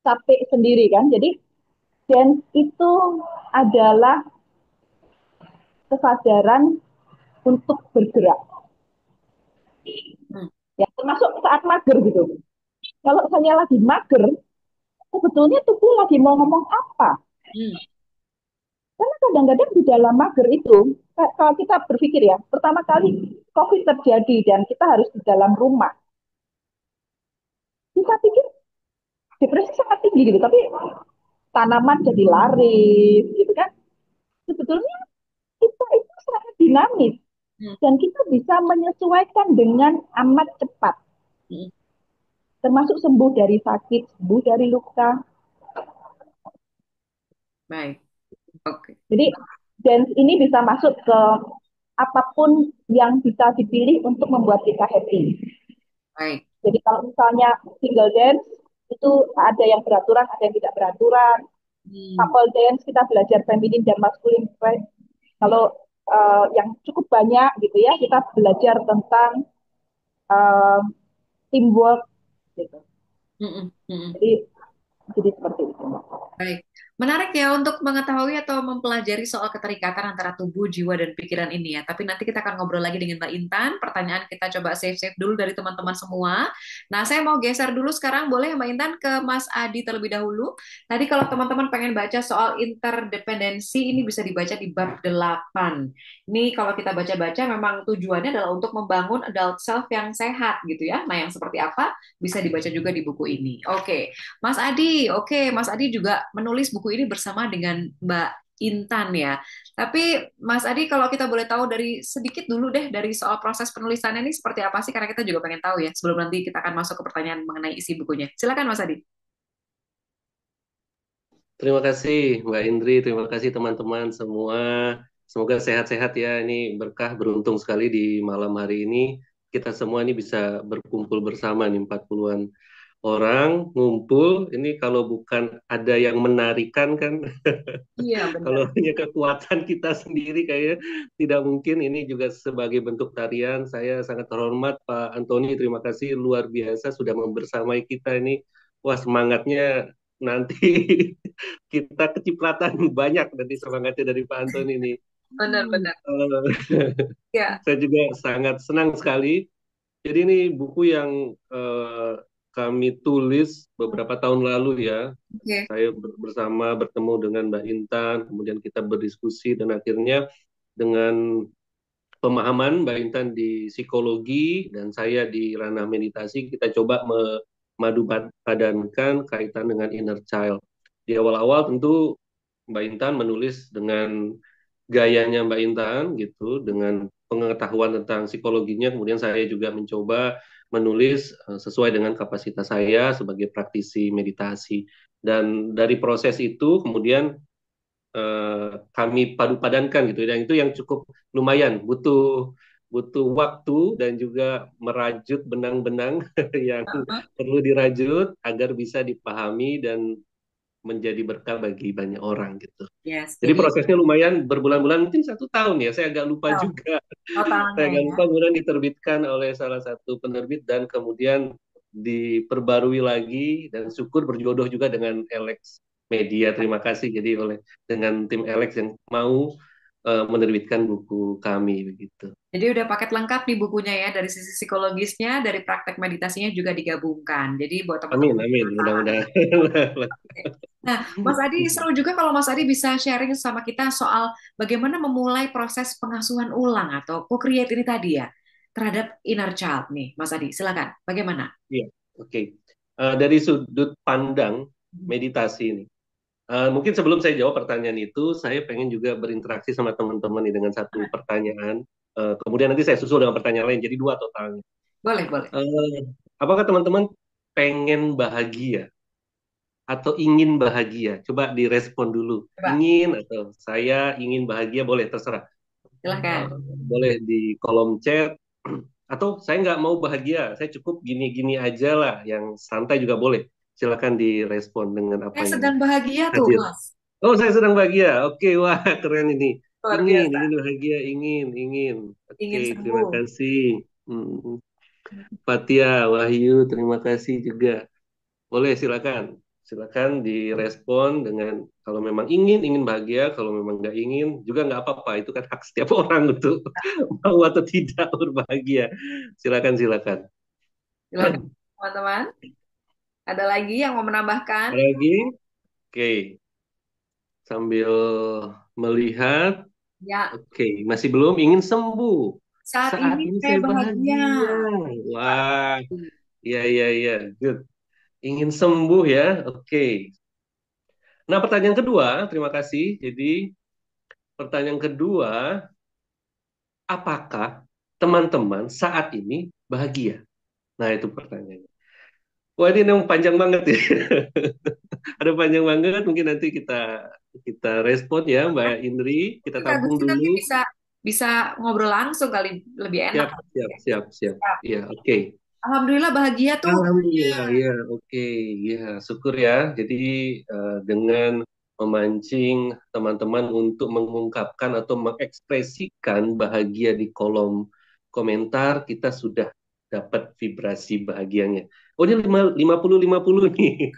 capek sendiri kan. Jadi dance itu adalah kesadaran untuk bergerak. Hmm. Ya, termasuk saat mager gitu. Kalau saya lagi mager, sebetulnya tubuh lagi mau ngomong apa? Hmm. Karena kadang-kadang di dalam mager itu, kalau kita berpikir ya, pertama kali COVID terjadi dan kita harus di dalam rumah, kita pikir depresi sangat tinggi gitu, tapi tanaman jadi laris gitu kan. Sebetulnya kita itu sangat dinamis Hmm. dan kita bisa menyesuaikan dengan amat cepat, Hmm. termasuk sembuh dari sakit, sembuh dari luka. Baik, oke. Jadi dance ini bisa masuk ke apapun yang bisa dipilih untuk membuat kita happy. Baik. Jadi kalau misalnya single dance itu ada yang beraturan, ada yang tidak beraturan. Hmm. Couple dance kita belajar feminin dan maskulin. Kalau yang cukup banyak gitu ya, kita belajar tentang uh, teamwork gitu. Hmm. Hmm. Hmm. Jadi jadi seperti itu. Baik, menarik ya untuk mengetahui atau mempelajari soal keterikatan antara tubuh, jiwa, dan pikiran ini ya. Tapi nanti kita akan ngobrol lagi dengan Mbak Intan. Pertanyaan kita coba save-save dulu dari teman-teman semua. Nah, saya mau geser dulu sekarang, boleh ya Mbak Intan ke Mas Adi terlebih dahulu. Tadi kalau teman-teman pengen baca soal interdependensi, ini bisa dibaca di bab 8. Ini kalau kita baca-baca memang tujuannya adalah untuk membangun adult self yang sehat gitu ya. Nah, yang seperti apa bisa dibaca juga di buku ini. Oke. Mas Adi, oke, Mas Adi juga menulis buku ini bersama dengan Mbak Intan ya. Tapi Mas Adi, kalau kita boleh tahu dari sedikit dulu deh dari soal proses penulisannya ini seperti apa sih? Karena kita juga pengen tahu ya. Sebelum nanti kita akan masuk ke pertanyaan mengenai isi bukunya. Silakan Mas Adi. Terima kasih Mbak Indri, terima kasih teman-teman semua. Semoga sehat-sehat ya. Ini berkah beruntung sekali di malam hari ini. Kita semua ini bisa berkumpul bersama nih 40-an orang ngumpul. Ini kalau bukan ada yang menarikan kan, Iya, kalau benar. hanya kekuatan kita sendiri kayaknya tidak mungkin. Ini juga sebagai bentuk tarian. Saya sangat terhormat Pak Antoni, terima kasih luar biasa sudah membersamai kita ini. Wah, semangatnya nanti kita kecipratan banyak nanti semangatnya dari Pak Anton ini. Benar-benar. Ya, Saya juga sangat senang sekali. Jadi ini buku yang kami tulis beberapa tahun lalu ya. oke. Saya bersama bertemu dengan Mbak Intan, kemudian kita berdiskusi dan akhirnya dengan pemahaman Mbak Intan di psikologi dan saya di ranah meditasi, kita coba memadu padankan kaitan dengan inner child. Di awal-awal tentu Mbak Intan menulis dengan gayanya Mbak Intan gitu, dengan pengetahuan tentang psikologinya. Kemudian saya juga mencoba menulis sesuai dengan kapasitas saya sebagai praktisi meditasi. Dan dari proses itu kemudian kami padu-padankan gitu. Dan itu yang cukup lumayan, butuh butuh waktu dan juga merajut benang-benang yang perlu dirajut agar bisa dipahami dan menjadi berkah bagi banyak orang gitu. Yes. Jadi Jadi prosesnya lumayan berbulan-bulan, mungkin 1 tahun ya. Saya agak lupa oh, juga. Saya totalnya agak ya. lupa, kemudian diterbitkan oleh salah satu penerbit dan kemudian diperbarui lagi dan syukur berjodoh juga dengan Alex Media. Terima kasih jadi oleh dengan tim Alex yang mau menerbitkan buku kami begitu. Jadi udah paket lengkap di bukunya ya, dari sisi psikologisnya, dari praktek meditasinya juga digabungkan. Jadi buat Amin, teman-teman yang amin. penasaran. Mudah-mudahan. Nah, Mas Adi, seru juga kalau Mas Adi bisa sharing sama kita soal bagaimana memulai proses pengasuhan ulang atau co-create ini tadi ya, terhadap inner child nih, Mas Adi. Silakan, bagaimana? Iya, oke. Dari sudut pandang meditasi ini. Mungkin sebelum saya jawab pertanyaan itu, saya pengen juga berinteraksi sama teman-teman nih dengan satu pertanyaan. Kemudian nanti saya susul dengan pertanyaan lain, jadi dua totalnya. Boleh, boleh. Eh, Apakah teman-teman pengen bahagia atau ingin bahagia? Coba direspon dulu. Coba, Ingin atau saya ingin bahagia, boleh terserah. Eh, silakan. Boleh di kolom chat. Atau saya nggak mau bahagia, saya cukup gini-gini aja lah, yang santai juga boleh. Silakan direspon dengan apa Saya yang sedang bahagia tuh, hadir. Mas. Oh, saya sedang bahagia. Oke, wah keren ini. Luar Ingin biasa. bahagia, ingin. Oke, Ingin terima sembuh. kasih. Hmm. Fatia, Wahyu, terima kasih juga. Boleh, silakan. Silakan direspon dengan kalau memang ingin bahagia, kalau memang nggak ingin juga nggak apa-apa. Itu kan hak setiap orang untuk mau atau tidak berbahagia. Silakan. Silakan teman-teman. Ada lagi yang mau menambahkan? Lagi, oke, sambil melihat, Ya, oke, masih belum ingin sembuh. saat Saat ini ini saya saya bahagia. bahagia. Pak. Wah, iya, iya, iya, good. Ingin sembuh ya, oke. Nah, pertanyaan kedua, terima kasih. Jadi, pertanyaan kedua, apakah teman-teman saat ini bahagia? Nah, itu pertanyaannya. Wah, ini yang panjang banget ya. Ada panjang banget, mungkin nanti kita kita respon ya, Mbak Indri. Kita Mungkin tampung bagusnya nanti dulu. bisa bisa ngobrol langsung kali lebih enak. Siap, siap, siap, siap. Ya, oke. Alhamdulillah bahagia tuh. Alhamdulillah, ya, oke, ya, syukur ya. Jadi dengan memancing teman-teman untuk mengungkapkan atau mengekspresikan bahagia di kolom komentar, kita sudah dapat vibrasi bahagianya. Oh, ini 50-50 nih.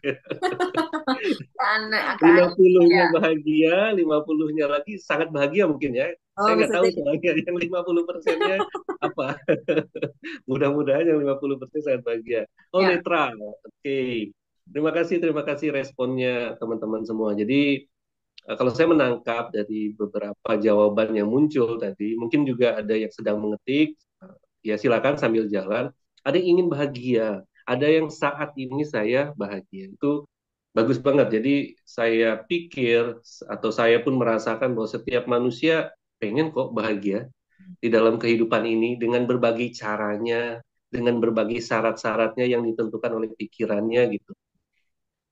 Akan 50-nya ya. bahagia, 50-nya lagi sangat bahagia mungkin ya. Oh, Saya nggak bisa tahu jadi. soalnya yang 50%-nya apa. Mudah-mudahan yang 50% sangat bahagia. Oh, Ya. netral. Oke. Terima kasih responnya teman-teman semua. Jadi kalau saya menangkap dari beberapa jawaban yang muncul tadi, mungkin juga ada yang sedang mengetik, ya silakan sambil jalan. Ada yang ingin bahagia, ada yang saat ini saya bahagia. Itu bagus banget. Jadi saya pikir atau saya pun merasakan bahwa setiap manusia pengen kok bahagia di dalam kehidupan ini dengan berbagai caranya, dengan berbagai syarat-syaratnya yang ditentukan oleh pikirannya gitu.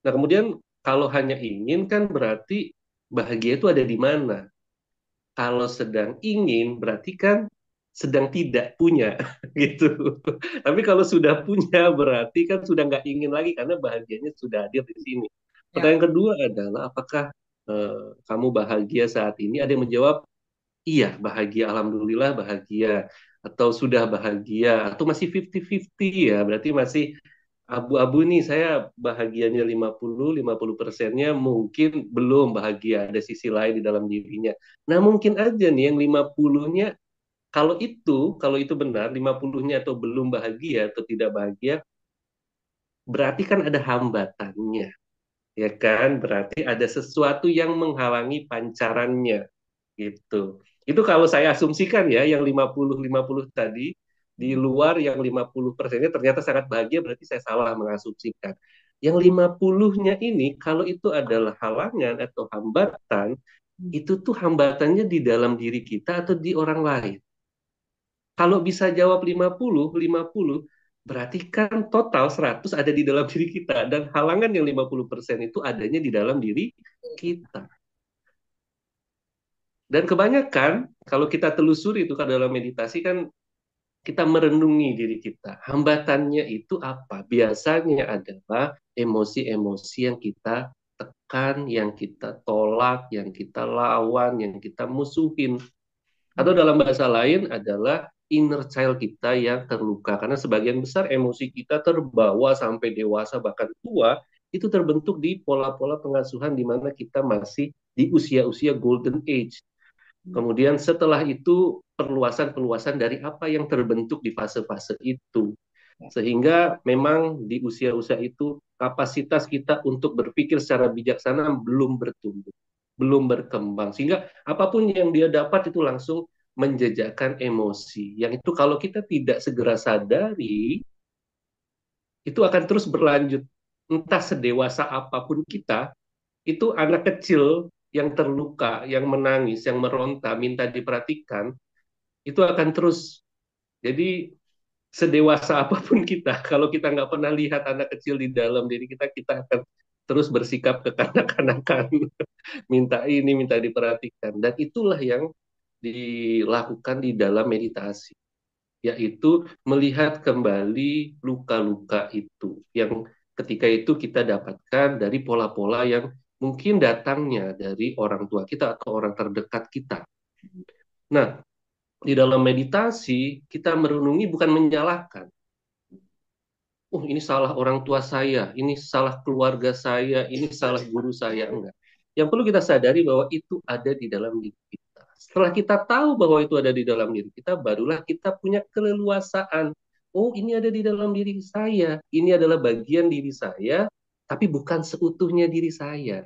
Nah, kemudian kalau hanya ingin kan berarti bahagia itu ada di mana? Kalau sedang ingin berarti kan sedang tidak punya gitu. Tapi kalau sudah punya berarti kan sudah nggak ingin lagi karena bahagianya sudah hadir di sini. Ya. Pertanyaan kedua adalah apakah kamu bahagia saat ini? Ada yang menjawab iya, bahagia, alhamdulillah bahagia, atau sudah bahagia, atau masih 50-50 ya, berarti masih abu-abu nih, saya bahagianya 50-50%-nya mungkin belum bahagia, ada sisi lain di dalam dirinya. Nah, mungkin aja nih yang 50-nya, kalau itu benar, 50-nya atau belum bahagia atau tidak bahagia, berarti kan ada hambatannya, ya kan? Berarti ada sesuatu yang menghalangi pancarannya gitu. Itu kalau saya asumsikan ya, yang 50-50 tadi, di luar yang 50%-nya ternyata sangat bahagia, berarti saya salah mengasumsikan. Yang 50-nya ini, kalau itu adalah halangan atau hambatan, itu tuh hambatannya di dalam diri kita atau di orang lain. Kalau bisa jawab 50-50, berarti kan total 100 ada di dalam diri kita. Dan halangan yang 50% itu adanya di dalam diri kita. Dan kebanyakan kalau kita telusuri itu kan dalam meditasi kan kita merenungi diri kita. Hambatannya itu apa? Biasanya adalah emosi-emosi yang kita tekan, yang kita tolak, yang kita lawan, yang kita musuhin. Atau dalam bahasa lain adalah inner child kita yang terluka. Karena sebagian besar emosi kita terbawa sampai dewasa bahkan tua itu terbentuk di pola-pola pengasuhan di mana kita masih di usia-usia golden age. Kemudian setelah itu perluasan-perluasan dari apa yang terbentuk di fase-fase itu. Sehingga memang di usia-usia itu kapasitas kita untuk berpikir secara bijaksana belum bertumbuh, belum berkembang. Sehingga apapun yang dia dapat itu langsung menjejakkan emosi. Yang itu kalau kita tidak segera sadari, itu akan terus berlanjut. Entah sedewasa apapun kita, itu anak kecil yang terluka, yang menangis, yang meronta, minta diperhatikan, itu akan terus. Jadi sedewasa apapun kita, kalau kita nggak pernah lihat anak kecil di dalam diri kita, kita akan terus bersikap kekanak-kanakan, minta ini, minta diperhatikan. Dan itulah yang dilakukan di dalam meditasi, yaitu melihat kembali luka-luka itu, yang ketika itu kita dapatkan dari pola-pola yang mungkin datangnya dari orang tua kita atau orang terdekat kita. Nah, di dalam meditasi kita merenungi bukan menyalahkan. Oh, ini salah orang tua saya, ini salah keluarga saya, ini salah guru saya. Enggak. Yang perlu kita sadari bahwa itu ada di dalam diri kita. Setelah kita tahu bahwa itu ada di dalam diri kita, barulah kita punya keleluasaan oh ini ada di dalam diri saya, ini adalah bagian diri saya, tapi bukan seutuhnya diri saya.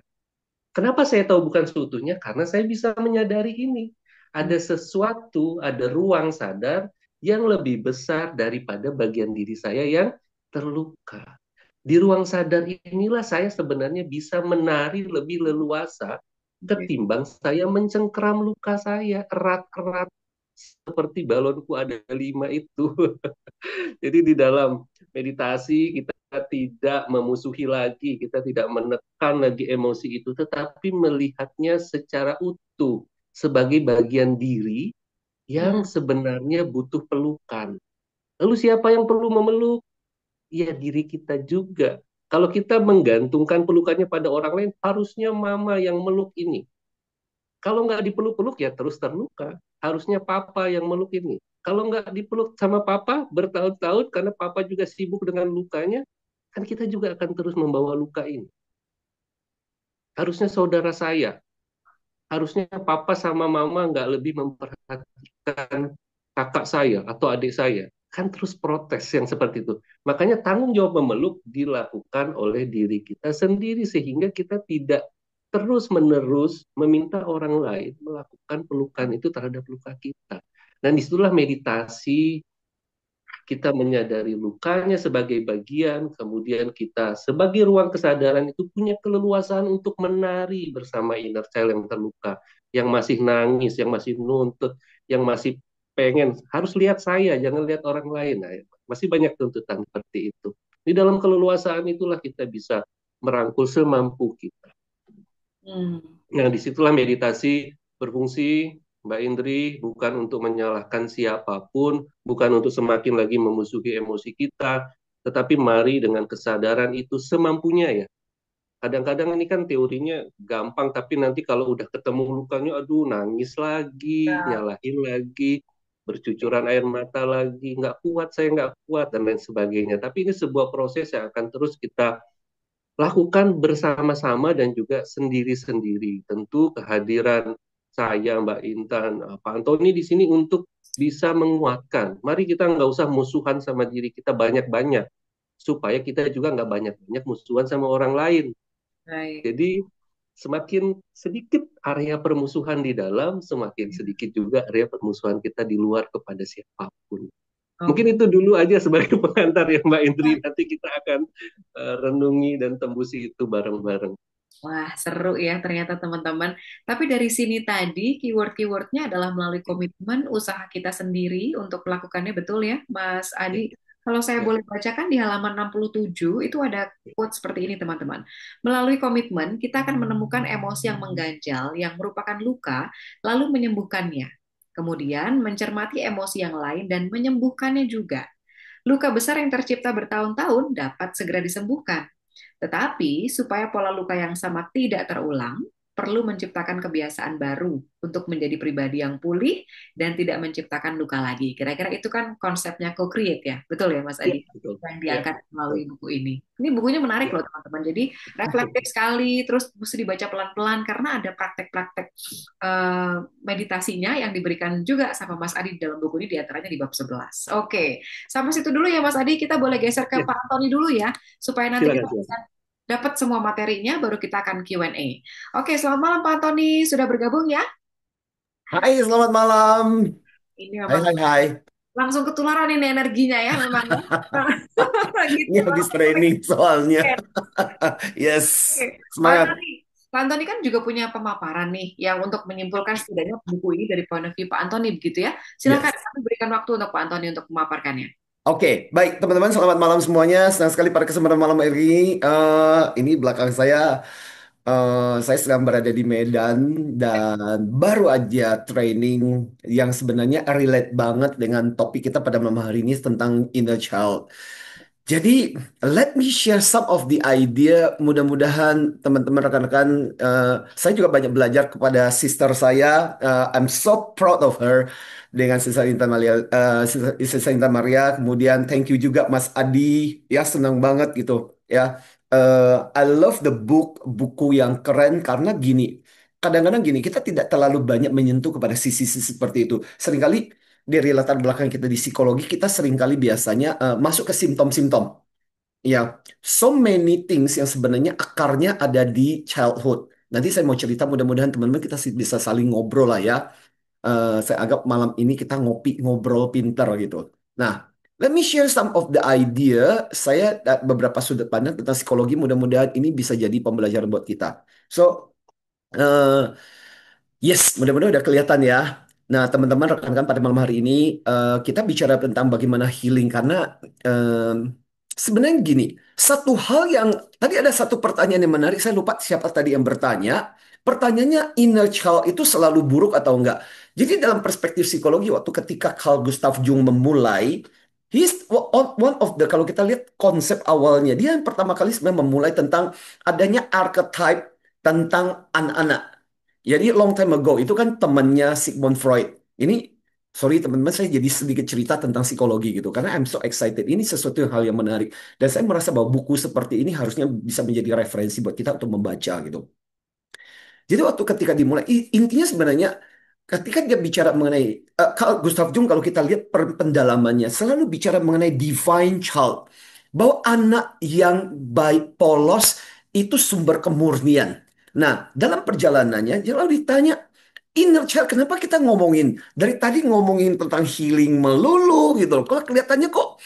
Kenapa saya tahu bukan seutuhnya? Karena saya bisa menyadari ini. Ada sesuatu, ada ruang sadar yang lebih besar daripada bagian diri saya yang terluka. Di ruang sadar inilah saya sebenarnya bisa menari lebih leluasa Oke. ketimbang saya mencengkeram luka saya erat-erat seperti balonku ada 5 itu. Jadi di dalam meditasi kita tidak memusuhi lagi, kita tidak menekan lagi emosi itu, tetapi melihatnya secara utuh sebagai bagian diri yang Hmm. sebenarnya butuh pelukan. Lalu siapa yang perlu memeluk? Ya diri kita juga. Kalau kita menggantungkan pelukannya pada orang lain, harusnya mama yang meluk ini. Kalau nggak dipeluk-peluk ya terus terluka. Harusnya papa yang meluk ini. Kalau nggak dipeluk sama papa bertahun-tahun karena papa juga sibuk dengan lukanya, kan kita juga akan terus membawa luka ini. Harusnya saudara saya, harusnya papa sama mama nggak lebih memperhatikan kakak saya atau adik saya. Kan terus protes yang seperti itu. Makanya tanggung jawab memeluk dilakukan oleh diri kita sendiri sehingga kita tidak terus-menerus meminta orang lain melakukan pelukan itu terhadap luka kita. Dan disitulah meditasi, kita menyadari lukanya sebagai bagian, kemudian kita sebagai ruang kesadaran itu punya keleluasaan untuk menari bersama inner child yang terluka, yang masih nangis, yang masih nuntut, yang masih pengen, harus lihat saya, jangan lihat orang lain. Nah, masih banyak tuntutan seperti itu. Di dalam keleluasaan itulah kita bisa merangkul semampu kita. Hmm. Nah, disitulah meditasi berfungsi, Mbak Indri, bukan untuk menyalahkan siapapun, bukan untuk semakin lagi memusuhi emosi kita, tetapi mari dengan kesadaran itu semampunya ya. Kadang-kadang ini kan teorinya gampang, tapi nanti kalau udah ketemu lukanya, aduh nangis lagi, Ya. nyalahin lagi, bercucuran air mata lagi, nggak kuat, saya nggak kuat, dan lain sebagainya. Tapi ini sebuah proses yang akan terus kita lakukan bersama-sama dan juga sendiri-sendiri. Tentu kehadiran saya, Mbak Intan, Pak Antoni di sini untuk bisa menguatkan. Mari kita nggak usah musuhan sama diri kita banyak-banyak, supaya kita juga nggak banyak-banyak musuhan sama orang lain. Baik. Jadi semakin sedikit area permusuhan di dalam, semakin sedikit juga area permusuhan kita di luar kepada siapapun. Oke. Mungkin itu dulu aja sebagai pengantar ya Mbak Indri. Nanti kita akan renungi dan tembusi itu bareng-bareng. Wah, seru ya ternyata teman-teman. Tapi dari sini tadi keyword-keywordnya adalah melalui komitmen usaha kita sendiri untuk melakukannya, betul ya, Mas Ya, Adi? Kalau saya ya, boleh bacakan di halaman 67 itu ada quote seperti ini, teman-teman. Melalui komitmen, kita akan menemukan emosi yang mengganjal, yang merupakan luka, lalu menyembuhkannya. Kemudian mencermati emosi yang lain dan menyembuhkannya juga. Luka besar yang tercipta bertahun-tahun dapat segera disembuhkan. Tetapi supaya pola luka yang sama tidak terulang, perlu menciptakan kebiasaan baru untuk menjadi pribadi yang pulih dan tidak menciptakan luka lagi. Kira-kira itu kan konsepnya co-create ya, betul ya Mas ya, Adi? betul. Yang Ya, diangkat betul. melalui buku ini. Ini bukunya menarik Ya, loh teman-teman. Jadi reflektif sekali, terus mesti dibaca pelan-pelan karena ada praktek-praktek eh, meditasinya yang diberikan juga sama Mas Adi di dalam buku ini diantaranya di bab 11. Oke, sampai situ dulu ya Mas Adi. Kita boleh geser ke ya, Pak Antoni dulu ya, supaya nanti kita silakan, bisa silakan. dapat semua materinya, baru kita akan Q&A. Oke, selamat malam Pak Antoni, sudah bergabung ya? Hai, selamat malam. Ini Hai, memang hai, hai. langsung ketularan ini energinya ya memang ya. Ini Gitu, habis langsung training soalnya. keren. Yes, Oke, Pak semangat. Antoni. Pak Antoni kan juga punya pemaparan nih, yang untuk menyimpulkan setidaknya buku ini dari point of view Pak Antoni begitu ya. Silakan Yes. kami berikan waktu untuk Pak Antoni untuk memaparkannya. Oke, baik teman-teman, selamat malam semuanya. Senang sekali pada kesempatan malam ini. Ini belakang saya sedang berada di Medan dan baru aja training yang sebenarnya relate banget dengan topik kita pada malam hari ini tentang inner child. Jadi, let me share some of the idea. Mudah-mudahan teman-teman rekan-rekan, saya juga banyak belajar kepada sister saya. I'm so proud of her dengan Sister Intan Maria. Sister Intan Maria. Kemudian thank you juga Mas Adi. Ya senang banget gitu. Ya, I love the book, buku yang keren karena gini. Kadang-kadang gini, kita tidak terlalu banyak menyentuh kepada sisi-sisi seperti itu. Seringkali. dari latar belakang kita di psikologi, kita seringkali biasanya masuk ke simptom-simptom. Ya, so many things yang sebenarnya akarnya ada di childhood. Nanti saya mau cerita, mudah-mudahan teman-teman kita bisa saling ngobrol lah ya. Saya anggap malam ini kita ngopi ngobrol pinter gitu. Nah, let me share some of the idea. Saya beberapa sudut pandang tentang psikologi. Mudah-mudahan ini bisa jadi pembelajaran buat kita. So, eh, yes, mudah-mudahan udah kelihatan ya. Nah, teman-teman rekan-rekan pada malam hari ini kita bicara tentang bagaimana healing karena sebenarnya gini, satu hal yang tadi ada satu pertanyaan yang menarik, saya lupa siapa tadi yang bertanya. Pertanyaannya inner child itu selalu buruk atau enggak? Jadi dalam perspektif psikologi waktu ketika Carl Gustav Jung memulai one of the kalau kita lihat konsep awalnya dia yang pertama kali sebenarnya memulai tentang adanya archetype tentang anak-anak. Jadi long time ago itu kan temannya Sigmund Freud. Ini sorry teman-teman saya jadi sedikit cerita tentang psikologi gitu karena I'm so excited. Ini sesuatu yang hal yang menarik dan saya merasa bahwa buku seperti ini harusnya bisa menjadi referensi buat kita untuk membaca gitu. Jadi waktu ketika dimulai, intinya sebenarnya ketika dia bicara mengenai Carl Gustav Jung kalau kita lihat pendalamannya selalu bicara mengenai divine child, bahwa anak yang baik polos itu sumber kemurnian. Nah, dalam perjalanannya dia lalu ditanya inner child, kenapa kita ngomongin dari tadi ngomongin tentang healing melulu gitu loh. Kalau kelihatannya kok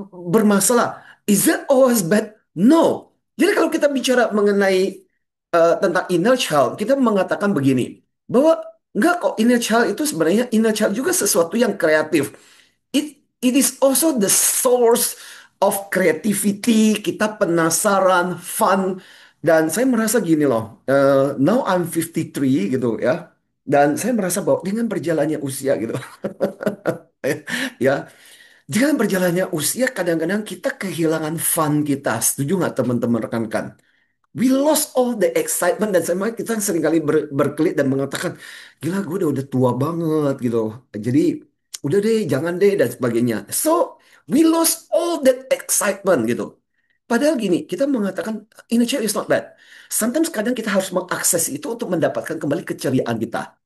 bermasalah. Is that always bad? No. Jadi kalau kita bicara mengenai tentang inner child, kita mengatakan begini, bahwa enggak kok inner child itu sebenarnya inner child juga sesuatu yang kreatif. It is also the source of creativity, kita penasaran, fun, dan saya merasa gini loh, now I'm 53 gitu ya, dan saya merasa bahwa dengan berjalannya usia gitu, ya, dengan berjalannya usia kadang-kadang kita kehilangan fun kita. Setuju nggak teman-teman rekan-rekan? We lost all the excitement dan sama kita sering kali berkelit dan mengatakan, gila gue udah tua banget gitu. Jadi udah deh, jangan deh dan sebagainya. So we lost all that excitement gitu. Padahal gini, kita mengatakan inner child is not bad. Sometimes kadang kita harus mengakses itu untuk mendapatkan kembali keceriaan kita.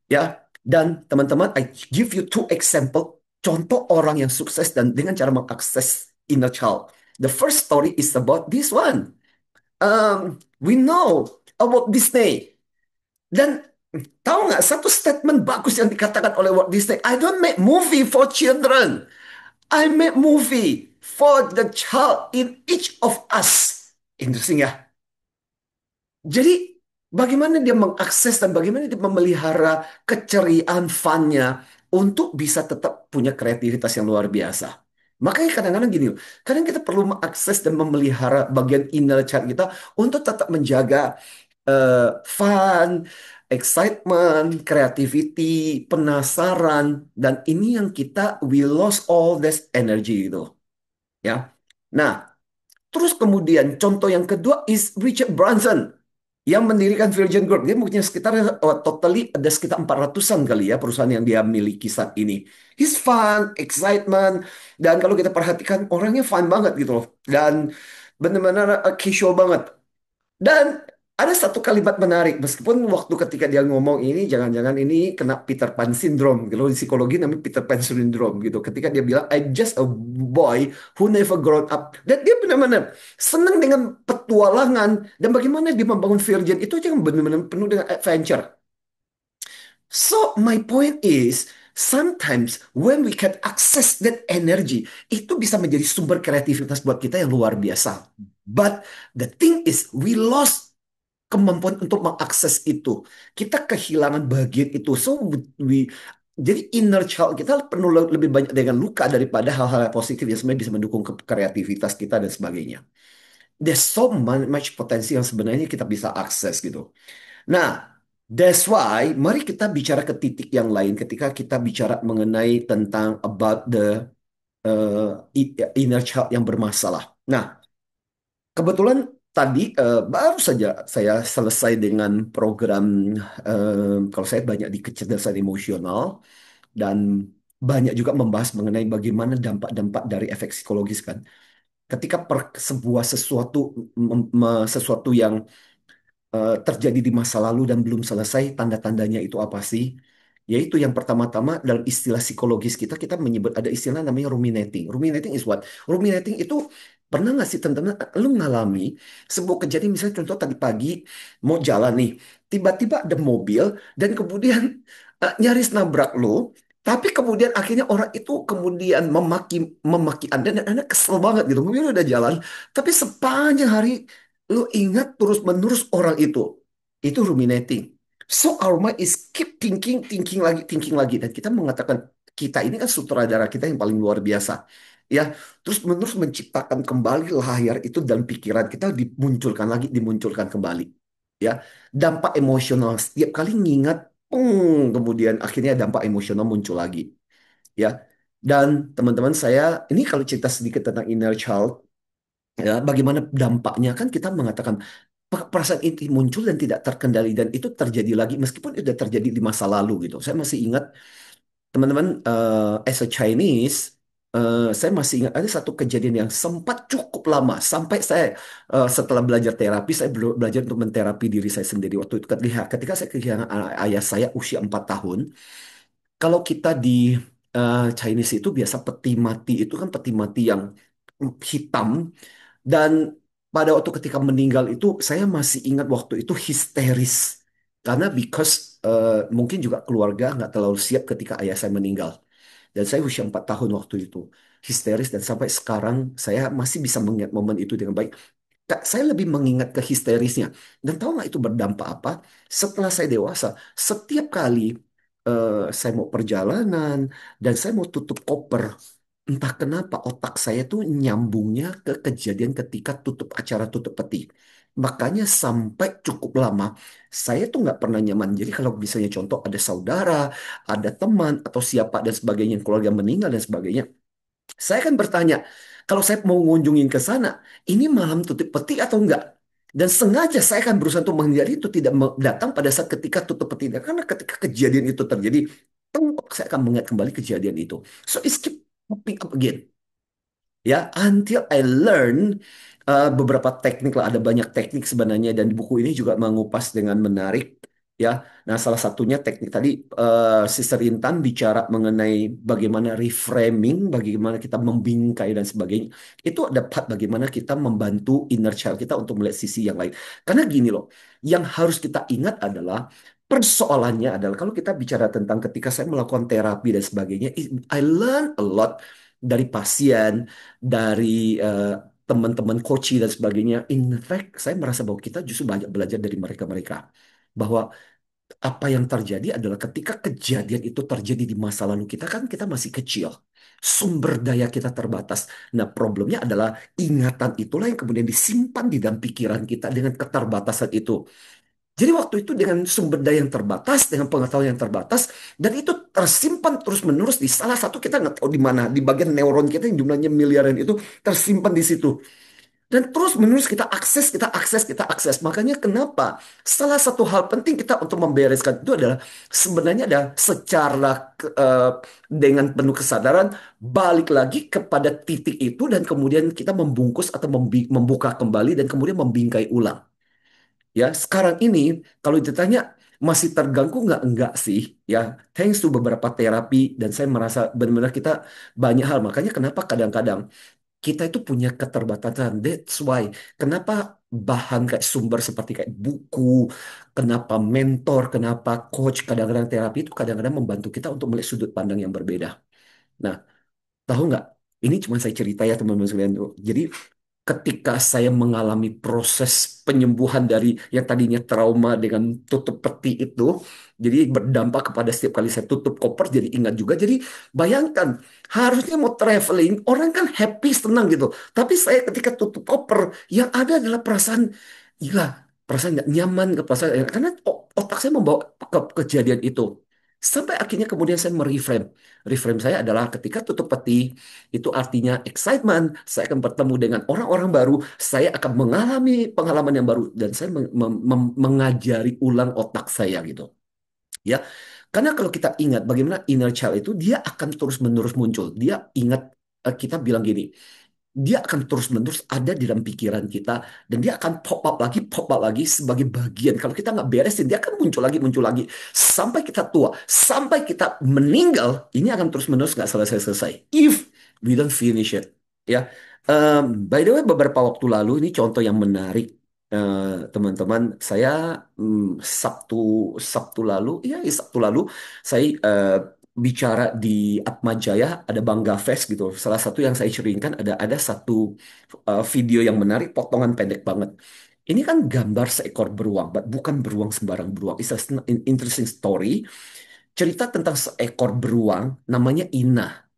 Ya, dan teman-teman, I give you two example contoh orang yang sukses dan dengan cara mengakses inner child. The first story is about this one. We know about Disney. Dan tahu nggak satu statement bagus yang dikatakan oleh Walt Disney? I don't make movie for children. I make movie for the child in each of us. Interesting ya. Jadi bagaimana dia mengakses dan bagaimana dia memelihara keceriaan funnya untuk bisa tetap punya kreativitas yang luar biasa. Makanya kadang-kadang gini, kadang kita perlu mengakses dan memelihara bagian inner child kita untuk tetap menjaga fun, excitement, creativity, penasaran, dan ini yang kita we lost all this energy itu, ya. Nah, terus kemudian contoh yang kedua is Richard Branson yang mendirikan Virgin Group. Dia punya sekitar totally ada sekitar 400-an kali ya perusahaan yang dia miliki saat ini. He's fun, excitement, dan kalau kita perhatikan orangnya fun banget gitu loh. Dan benar-benar casual banget. Dan ada satu kalimat menarik, meskipun waktu ketika dia ngomong ini, jangan-jangan ini kena Peter Pan syndrome. Kalau di psikologi namanya Peter Pan syndrome gitu. Ketika dia bilang, I'm just a boy who never grown up. Dan dia benar-benar senang dengan petualangan. Dan bagaimana dia membangun Virgin, itu aja yang benar-benar penuh dengan adventure. So my point is, sometimes when we can access that energy, itu bisa menjadi sumber kreativitas buat kita yang luar biasa. But the thing is, we lost kemampuan untuk mengakses itu. Kita kehilangan bagian itu. So we jadi inner child kita penuh lebih banyak dengan luka daripada hal-hal yang positif yang sebenarnya bisa mendukung kreativitas kita dan sebagainya. There's so much potensi yang sebenarnya kita bisa akses gitu. Nah, that's why mari kita bicara ke titik yang lain ketika kita bicara mengenai tentang about the inner child yang bermasalah. Nah, kebetulan tadi baru saja saya selesai dengan program kalau saya banyak di kecerdasan emosional dan banyak juga membahas mengenai bagaimana dampak-dampak dari efek psikologis kan. Ketika sebuah sesuatu sesuatu yang terjadi di masa lalu dan belum selesai, tanda-tandanya itu apa sih? Yaitu yang pertama-tama dalam istilah psikologis kita, kita menyebut ada istilah namanya ruminating. Ruminating is what? Ruminating itu pernah nggak sih teman-teman, lu ngalami sebuah kejadian misalnya contoh tadi pagi mau jalan nih, tiba-tiba ada mobil dan kemudian nyaris nabrak lu, tapi kemudian akhirnya orang itu kemudian memaki memaki Anda dan Anda kesel banget gitu. Mobil udah jalan, tapi sepanjang hari lu ingat terus-menerus orang itu. Itu ruminating. So our mind is keep thinking, thinking lagi. Dan kita mengatakan kita ini kan sutradara kita yang paling luar biasa. Ya, terus menerus menciptakan kembali layar itu dan pikiran kita dimunculkan lagi, dimunculkan kembali. Ya, dampak emosional setiap kali ngingat, kemudian akhirnya dampak emosional muncul lagi. Ya, dan teman-teman saya ini kalau cerita sedikit tentang inner child, ya, bagaimana dampaknya kan kita mengatakan perasaan itu muncul dan tidak terkendali dan itu terjadi lagi meskipun itu sudah terjadi di masa lalu gitu. Saya masih ingat teman-teman as a Chinese, saya masih ingat ada satu kejadian yang sempat cukup lama sampai saya setelah belajar terapi saya belajar untuk menterapi diri saya sendiri waktu itu ketika saya kehilangan ayah saya usia 4 tahun. Kalau kita di Chinese itu biasa peti mati itu kan peti mati yang hitam dan pada waktu ketika meninggal itu saya masih ingat waktu itu histeris karena because mungkin juga keluarga nggak terlalu siap ketika ayah saya meninggal dan saya usia 4 tahun waktu itu histeris dan sampai sekarang saya masih bisa mengingat momen itu dengan baik. Kak, saya lebih mengingat ke histerisnya dan tahu nggak itu berdampak apa? Setelah saya dewasa, setiap kali saya mau perjalanan dan saya mau tutup koper, entah kenapa otak saya tuh nyambungnya ke kejadian ketika tutup acara tutup peti. Makanya sampai cukup lama, saya tuh nggak pernah nyaman. Jadi kalau misalnya contoh ada saudara, ada teman, atau siapa dan sebagainya, yang keluarga meninggal dan sebagainya, saya kan bertanya, kalau saya mau ngunjungin ke sana, ini malam tutup peti atau enggak? Dan sengaja saya akan berusaha untuk menghindari itu tidak datang pada saat ketika tutup peti. Karena ketika kejadian itu terjadi, saya akan mengingat kembali kejadian itu. So it's keep popping up again ya until I learn beberapa teknik lah ada banyak teknik sebenarnya dan buku ini juga mengupas dengan menarik ya. Nah, salah satunya teknik tadi Sister Intan bicara mengenai bagaimana reframing, bagaimana kita membingkai dan sebagainya. Itu ada part bagaimana kita membantu inner child kita untuk melihat sisi yang lain. Karena gini loh, yang harus kita ingat adalah persoalannya adalah kalau kita bicara tentang ketika saya melakukan terapi dan sebagainya, I learn a lot dari pasien, dari teman-teman coach dan sebagainya. In fact, saya merasa bahwa kita justru banyak belajar dari mereka-mereka. Bahwa apa yang terjadi adalah ketika kejadian itu terjadi di masa lalu kita kan kita masih kecil. Sumber daya kita terbatas. Nah, problemnya adalah ingatan itulah yang kemudian disimpan di dalam pikiran kita dengan keterbatasan itu. Jadi waktu itu dengan sumber daya yang terbatas, dengan pengetahuan yang terbatas, dan itu tersimpan terus-menerus di salah satu kita nggak tahu di mana, di bagian neuron kita yang jumlahnya miliaran itu tersimpan di situ. Dan terus-menerus kita akses, kita akses, kita akses. Makanya kenapa salah satu hal penting kita untuk membereskan itu adalah sebenarnya ada secara dengan penuh kesadaran balik lagi kepada titik itu dan kemudian kita membungkus atau membuka kembali dan kemudian membingkai ulang. Ya, sekarang ini kalau ditanya masih terganggu nggak? Enggak sih. Ya, thanks to beberapa terapi dan saya merasa benar-benar kita banyak hal. Makanya kenapa kadang-kadang kita itu punya keterbatasan. That's why kenapa bahan kayak sumber seperti kayak buku, kenapa mentor, kenapa coach, kadang-kadang terapi itu kadang-kadang membantu kita untuk melihat sudut pandang yang berbeda. Nah, tahu nggak? Ini cuma saya cerita ya teman-teman sekalian. Jadi ketika saya mengalami proses penyembuhan dari yang tadinya trauma dengan tutup peti itu, jadi berdampak kepada setiap kali saya tutup koper, jadi ingat juga. Jadi bayangkan, harusnya mau traveling, orang kan happy, senang gitu. Tapi saya ketika tutup koper, yang ada adalah perasaan, gila, perasaan nggak nyaman, perasaan, karena otak saya membawa ke kejadian itu. Sampai akhirnya kemudian saya mereframe. Reframe saya adalah ketika tutup peti, itu artinya excitement, saya akan bertemu dengan orang-orang baru, saya akan mengalami pengalaman yang baru, dan saya mengajari ulang otak saya gitu. Ya, karena kalau kita ingat bagaimana inner child itu, dia akan terus-menerus muncul. Dia ingat, kita bilang gini, dia akan terus-menerus ada di dalam pikiran kita dan dia akan pop up lagi sebagai bagian. Kalau kita nggak beresin, dia akan muncul lagi sampai kita tua, sampai kita meninggal. Ini akan terus-menerus nggak selesai-selesai. If we don't finish it, ya. By the way, beberapa waktu lalu ini contoh yang menarik, teman-teman. Saya Sabtu Sabtu lalu, Sabtu lalu saya bicara di Atma Jaya ada Bangga Fest gitu. Salah satu yang saya ceringkan ada satu video yang menarik, potongan pendek banget. Ini kan gambar seekor beruang, bukan beruang sembarang beruang. It's an interesting story. Cerita tentang seekor beruang namanya Ina.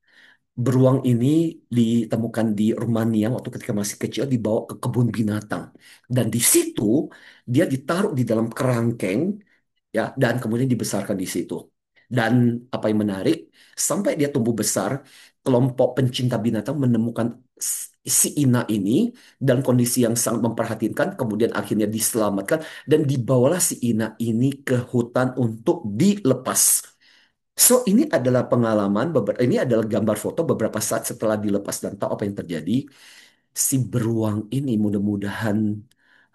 Beruang ini ditemukan di Rumania waktu ketika masih kecil, dibawa ke kebun binatang. Dan di situ dia ditaruh di dalam kerangkeng, ya, dan kemudian dibesarkan di situ. Dan apa yang menarik, sampai dia tumbuh besar, kelompok pencinta binatang menemukan si Ina ini dalam kondisi yang sangat memperhatinkan, kemudian akhirnya diselamatkan dan dibawalah si Ina ini ke hutan untuk dilepas. So ini adalah pengalaman, ini adalah gambar foto beberapa saat setelah dilepas dan tahu apa yang terjadi. Si beruang ini mudah-mudahan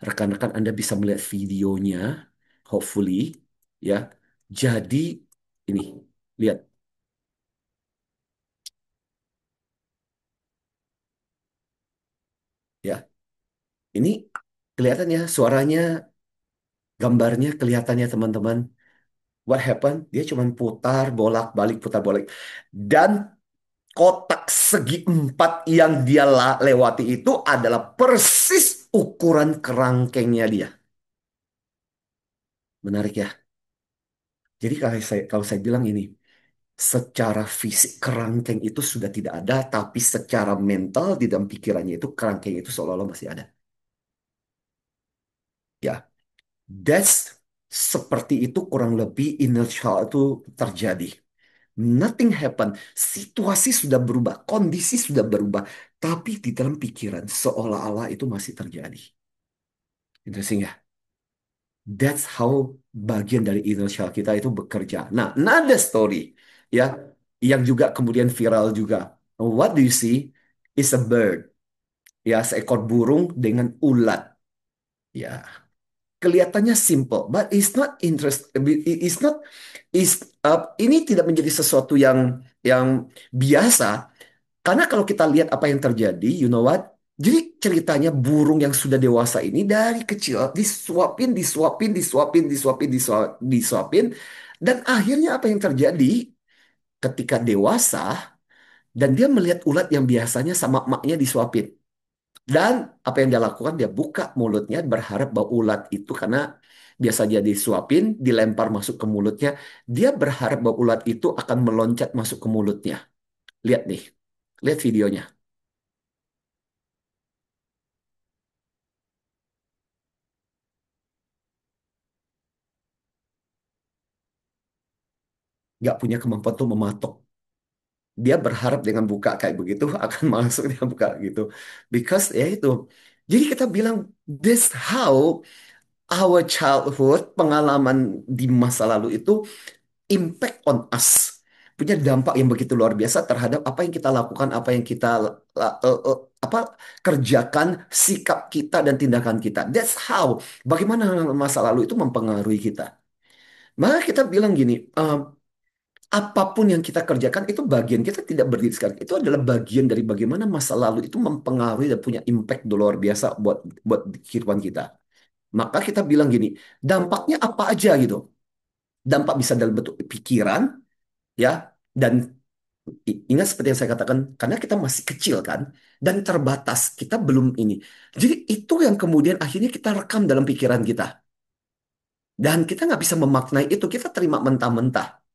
rekan-rekan Anda bisa melihat videonya, hopefully, ya. Jadi ini, lihat ya. Ini kelihatan ya suaranya, gambarnya kelihatannya teman-teman. What happened? Dia cuma putar-balik. Dan kotak segi empat yang dia lewati itu adalah persis ukuran kerangkengnya dia. Menarik ya. Jadi kalau saya bilang ini, secara fisik kerangkeng itu sudah tidak ada, tapi secara mental di dalam pikirannya itu kerangkeng itu seolah-olah masih ada. Ya, that's seperti itu kurang lebih inner child itu terjadi. Nothing happen. Situasi sudah berubah, kondisi sudah berubah, tapi di dalam pikiran seolah-olah itu masih terjadi. Interesting ya? That's how bagian dari inner child kita itu bekerja. Nah, another story ya, yang juga kemudian viral juga. What do you see? Is a bird. Ya, seekor burung dengan ulat. Ya, kelihatannya simple, but it's not interest. It's not. Is ini tidak menjadi sesuatu yang biasa. Karena kalau kita lihat apa yang terjadi, you know what? Jadi ceritanya burung yang sudah dewasa ini dari kecil disuapin, dan akhirnya apa yang terjadi ketika dewasa dan dia melihat ulat yang biasanya sama emaknya disuapin. Dan apa yang dia lakukan? Dia buka mulutnya berharap bahwa ulat itu, karena biasa dia disuapin, dilempar masuk ke mulutnya. Dia berharap bahwa ulat itu akan meloncat masuk ke mulutnya. Lihat nih, lihat videonya. Nggak punya kemampuan untuk mematok. Dia berharap dengan buka kayak begitu akan masuk, dengan buka gitu. Because ya itu. Jadi kita bilang, this how our childhood, pengalaman di masa lalu itu impact on us. Punya dampak yang begitu luar biasa terhadap apa yang kita lakukan, apa yang kita apa kerjakan, sikap kita dan tindakan kita. That's how. Bagaimana masa lalu itu mempengaruhi kita. Maka kita bilang gini, apapun yang kita kerjakan itu bagian, kita tidak berdiri sekarang. Itu adalah bagian dari bagaimana masa lalu itu mempengaruhi dan punya impact luar biasa buat buat kehidupan kita. Maka kita bilang gini, dampaknya apa aja gitu. Dampak bisa dalam bentuk pikiran, ya, dan ingat seperti yang saya katakan, karena kita masih kecil kan, dan terbatas, kita belum ini. Jadi itu yang kemudian akhirnya kita rekam dalam pikiran kita. Dan kita nggak bisa memaknai itu, kita terima mentah-mentah.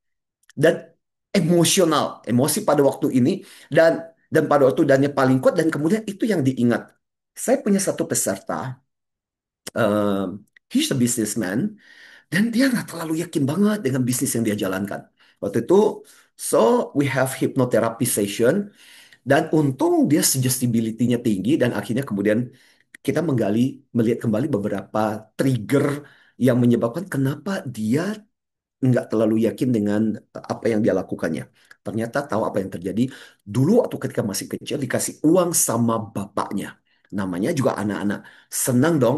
Dan emosional, emosi pada waktu ini, dan pada waktu dannya paling kuat, dan kemudian itu yang diingat. Saya punya satu peserta, he's a businessman, dan dia nggak terlalu yakin banget dengan bisnis yang dia jalankan. Waktu itu, so we have hypnotherapy session, dan untung dia suggestibility-nya tinggi, dan akhirnya kemudian kita melihat kembali beberapa trigger yang menyebabkan kenapa dia nggak terlalu yakin dengan apa yang dia lakukannya. Ternyata tahu apa yang terjadi? Dulu waktu ketika masih kecil dikasih uang sama bapaknya. Namanya juga anak-anak. Senang dong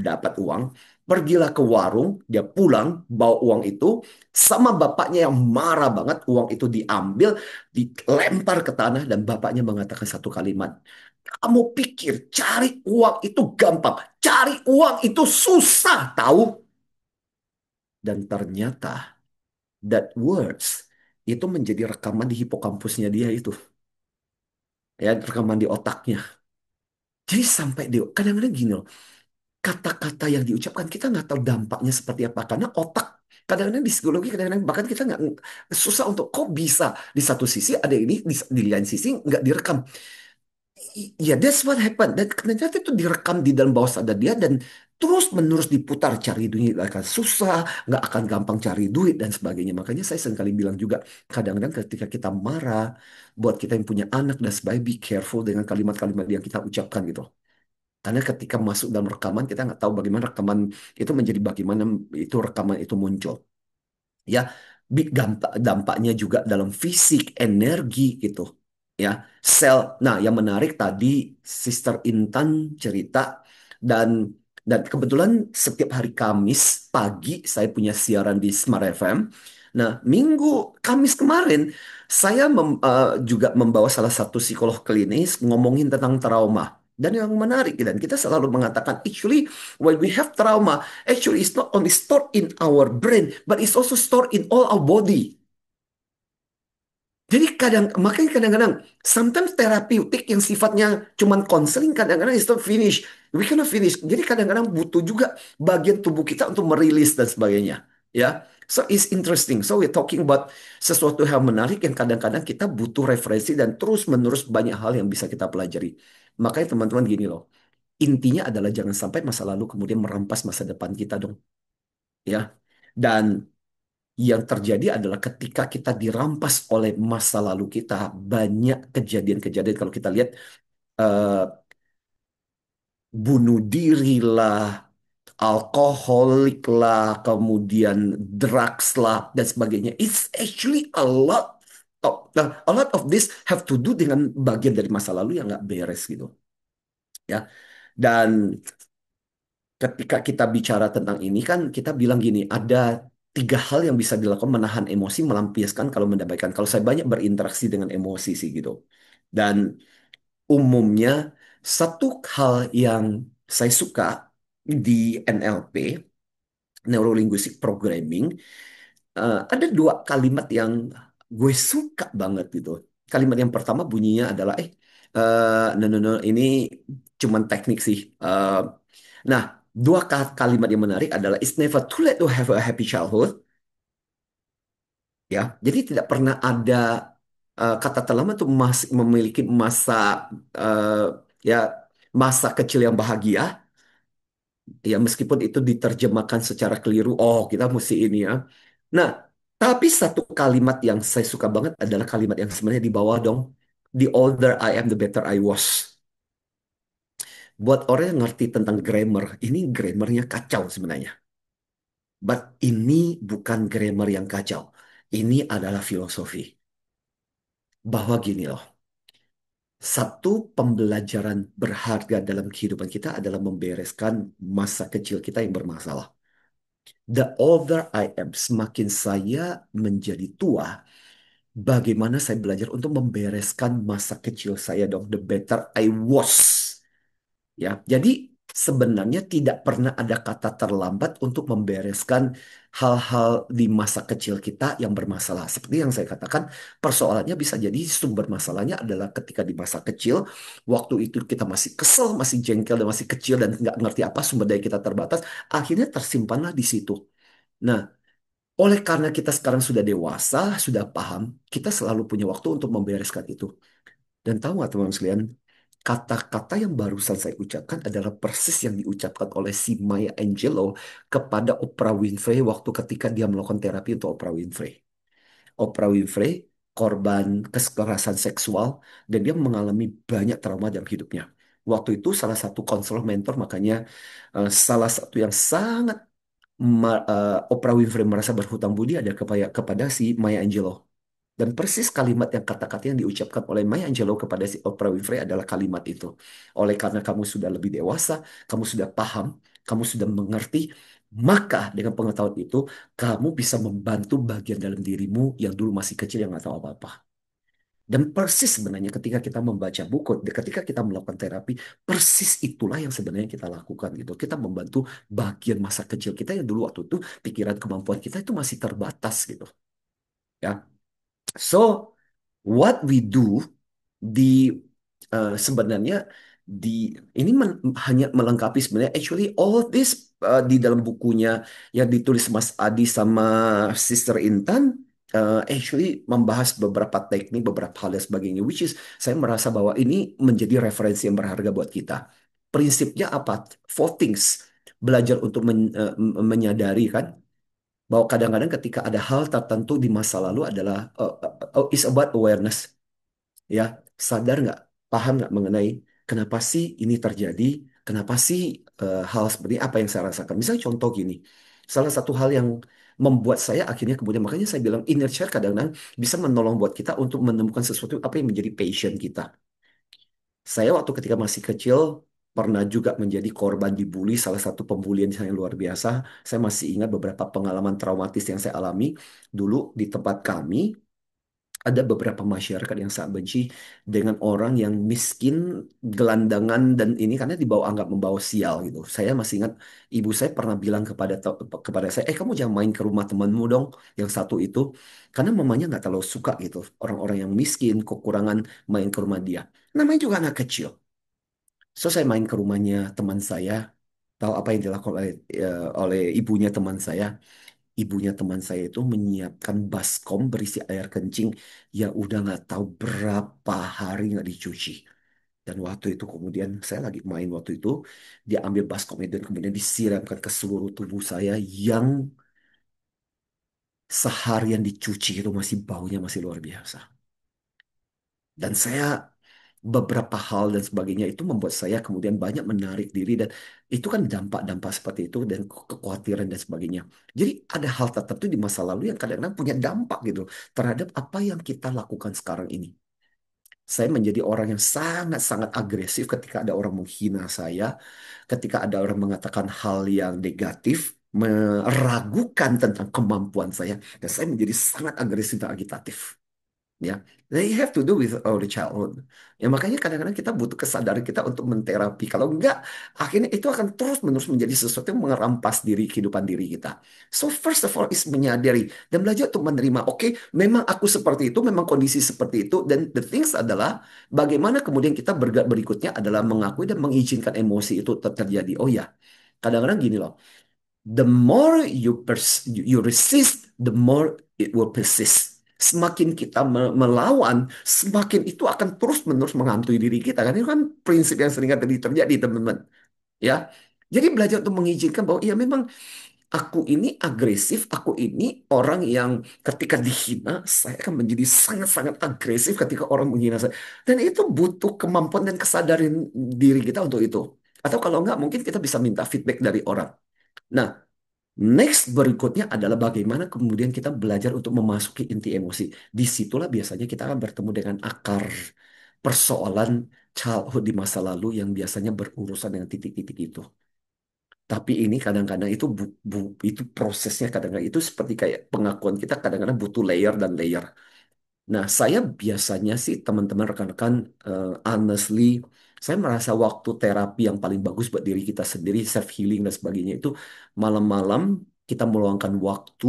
dapat uang. Pergilah ke warung, dia pulang bawa uang itu sama bapaknya yang marah banget. Uang itu diambil, dilempar ke tanah dan bapaknya mengatakan satu kalimat. Kamu pikir cari uang itu gampang, cari uang itu susah tahu? Dan ternyata that words itu menjadi rekaman di hipokampusnya dia itu, ya rekaman di otaknya. Jadi sampai dia kadang-kadang gini loh, kata-kata yang diucapkan kita nggak tahu dampaknya seperti apa karena otak kadang-kadang di psikologi kadang-kadang bahkan kita nggak susah untuk kok bisa di satu sisi ada ini di lain sisi nggak direkam. Ya, that's what happened. Dan ternyata itu direkam di dalam bawah sadar dia dan terus menerus diputar cari duit akan susah, nggak akan gampang cari duit dan sebagainya. Makanya saya seringkali bilang juga, kadang-kadang ketika kita marah, buat kita yang punya anak dan sebagainya, be careful dengan kalimat-kalimat yang kita ucapkan gitu. Karena ketika masuk dalam rekaman, kita nggak tahu bagaimana rekaman itu menjadi bagaimana itu rekaman itu muncul. Ya, dampaknya juga dalam fisik, energi gitu. Ya, sel. Nah, yang menarik tadi Sister Intan cerita dan kebetulan setiap hari Kamis pagi saya punya siaran di Smart FM. Nah, Minggu Kamis kemarin saya juga membawa salah satu psikolog klinis ngomongin tentang trauma. Dan yang menarik, dan kita selalu mengatakan, actually, when we have trauma, actually it's not only stored in our brain, but it's also stored in all our body. Jadi makanya kadang-kadang, sometimes terapeutik yang sifatnya cuman counseling, kadang-kadang it's not finish. We cannot finish. Jadi kadang-kadang butuh juga bagian tubuh kita untuk merilis dan sebagainya. Ya, so it's interesting. So we're talking about sesuatu yang menarik yang kadang-kadang kita butuh referensi dan terus-menerus banyak hal yang bisa kita pelajari. Makanya teman-teman gini loh, intinya adalah jangan sampai masa lalu kemudian merampas masa depan kita dong. Ya, dan yang terjadi adalah ketika kita dirampas oleh masa lalu kita, banyak kejadian-kejadian kalau kita lihat eh, bunuh diri lah, alkoholik lah, kemudian drugs lah dan sebagainya. It's actually a lot of this have to do dengan bagian dari masa lalu yang nggak beres gitu. Ya, dan ketika kita bicara tentang ini kan kita bilang gini, ada tiga hal yang bisa dilakukan menahan emosi, melampiaskan kalau mendamaikan. Kalau saya banyak berinteraksi dengan emosi sih gitu. Dan umumnya satu hal yang saya suka di NLP, Neuro Linguistic Programming, ada dua kalimat yang gue suka banget gitu. Kalimat yang pertama bunyinya adalah, no, no, no, ini cuman teknik sih. Nah, dua kalimat yang menarik adalah it's never too late to have a happy childhood. Ya, jadi tidak pernah ada kata terlambat untuk memiliki masa eh, ya masa kecil yang bahagia. Ya, meskipun itu diterjemahkan secara keliru. Oh, kita mesti ini ya. Nah, tapi satu kalimat yang saya suka banget adalah kalimat yang sebenarnya di bawah dong. The older I am, the better I was. Buat orang yang ngerti tentang grammar, ini grammarnya kacau sebenarnya. But ini bukan grammar yang kacau. Ini adalah filosofi. Bahwa gini loh, satu pembelajaran berharga dalam kehidupan kita adalah membereskan masa kecil kita yang bermasalah. The older I am, semakin saya menjadi tua, bagaimana saya belajar untuk membereskan masa kecil saya dong. The better I was. Ya, jadi sebenarnya tidak pernah ada kata terlambat untuk membereskan hal-hal di masa kecil kita yang bermasalah. Seperti yang saya katakan, persoalannya bisa jadi sumber masalahnya adalah ketika di masa kecil, waktu itu kita masih kesel, masih jengkel, dan masih kecil, dan nggak ngerti apa sumber daya kita terbatas, akhirnya tersimpanlah di situ. Nah, oleh karena kita sekarang sudah dewasa, sudah paham, kita selalu punya waktu untuk membereskan itu. Dan tahu nggak teman-teman sekalian, kata-kata yang barusan saya ucapkan adalah persis yang diucapkan oleh si Maya Angelou kepada Oprah Winfrey waktu ketika dia melakukan terapi untuk Oprah Winfrey. Oprah Winfrey korban kekerasan seksual dan dia mengalami banyak trauma dalam hidupnya. Waktu itu salah satu konselor mentor makanya salah satu yang sangat Oprah Winfrey merasa berhutang budi ada kepada si Maya Angelou. Dan persis kalimat yang kata-kata yang diucapkan oleh Maya Angelou kepada si Oprah Winfrey adalah kalimat itu. Oleh karena kamu sudah lebih dewasa, kamu sudah paham, kamu sudah mengerti, maka dengan pengetahuan itu, kamu bisa membantu bagian dalam dirimu yang dulu masih kecil yang nggak tahu apa-apa. Dan persis sebenarnya ketika kita membaca buku, ketika kita melakukan terapi, persis itulah yang sebenarnya kita lakukan gitu. Kita membantu bagian masa kecil kita yang dulu waktu itu pikiran kemampuan kita itu masih terbatas gitu. Ya, so what we do di sebenarnya di ini hanya melengkapi sebenarnya actually all this di dalam bukunya yang ditulis Mas Adi sama Sister Intan actually membahas beberapa teknik, beberapa hal dan sebagainya, which is saya merasa bahwa ini menjadi referensi yang berharga buat kita. Prinsipnya apa? Four things. Belajar untuk menyadari kan bahwa kadang-kadang ketika ada hal tertentu di masa lalu adalah is about awareness, ya, sadar nggak, paham nggak mengenai kenapa sih ini terjadi, kenapa sih hal seperti apa yang saya rasakan. Misalnya contoh gini, salah satu hal yang membuat saya akhirnya kemudian makanya saya bilang inner child kadang-kadang bisa menolong buat kita untuk menemukan sesuatu apa yang menjadi passion kita. Saya waktu ketika masih kecil pernah juga menjadi korban dibully, salah satu pembulian yang luar biasa. Saya masih ingat beberapa pengalaman traumatis yang saya alami dulu di tempat kami. Ada beberapa masyarakat yang sangat benci dengan orang yang miskin, gelandangan dan ini karena dibawa anggap membawa sial gitu. Saya masih ingat ibu saya pernah bilang kepada saya, kamu jangan main ke rumah temanmu dong, yang satu itu, karena mamanya nggak terlalu suka gitu orang-orang yang miskin, kekurangan main ke rumah dia. Namanya juga anak kecil. So saya main ke rumahnya teman saya, tahu apa yang dilakukan oleh ibunya teman saya. Ibunya teman saya itu menyiapkan baskom berisi air kencing yang udah nggak tahu berapa hari nggak dicuci. Dan waktu itu kemudian saya lagi main waktu itu, dia ambil baskom itu dan kemudian disiramkan ke seluruh tubuh saya yang seharian dicuci itu masih baunya masih luar biasa. Dan saya beberapa hal dan sebagainya itu membuat saya kemudian banyak menarik diri dan itu kan dampak-dampak seperti itu dan kekhawatiran dan sebagainya. Jadi ada hal tertentu di masa lalu yang kadang-kadang punya dampak gitu terhadap apa yang kita lakukan sekarang ini. Saya menjadi orang yang sangat-sangat agresif ketika ada orang menghina saya, ketika ada orang mengatakan hal yang negatif, meragukan tentang kemampuan saya, dan saya menjadi sangat agresif dan agitatif. Ya, they have to do with our childhood. Ya makanya kadang-kadang kita butuh kesadaran kita untuk menterapi. Kalau enggak, akhirnya itu akan terus-menerus menjadi sesuatu yang mengerampas diri kehidupan diri kita. So first of all is menyadari dan belajar untuk menerima. Oke, memang aku seperti itu, memang kondisi seperti itu. Dan the things adalah bagaimana kemudian kita berikutnya adalah mengakui dan mengizinkan emosi itu terjadi. Oh ya, kadang-kadang gini loh. The more you resist, the more it will persist. Semakin kita melawan, semakin itu akan terus-menerus menghantui diri kita. Kan itu kan prinsip yang sering kali terjadi, teman-teman. Ya, jadi belajar untuk mengizinkan bahwa ya memang aku ini agresif, aku ini orang yang ketika dihina, saya akan menjadi sangat-sangat agresif ketika orang menghina saya. Dan itu butuh kemampuan dan kesadaran diri kita untuk itu. Atau kalau enggak, mungkin kita bisa minta feedback dari orang. Nah, next berikutnya adalah bagaimana kemudian kita belajar untuk memasuki inti emosi. Disitulah biasanya kita akan bertemu dengan akar persoalan childhood di masa lalu yang biasanya berurusan dengan titik-titik itu. Tapi ini kadang-kadang itu itu prosesnya kadang-kadang itu seperti kayak pengakuan kita kadang-kadang butuh layer dan layer. Nah, saya biasanya sih teman-teman rekan-rekan honestly saya merasa waktu terapi yang paling bagus buat diri kita sendiri, self healing dan sebagainya itu malam-malam kita meluangkan waktu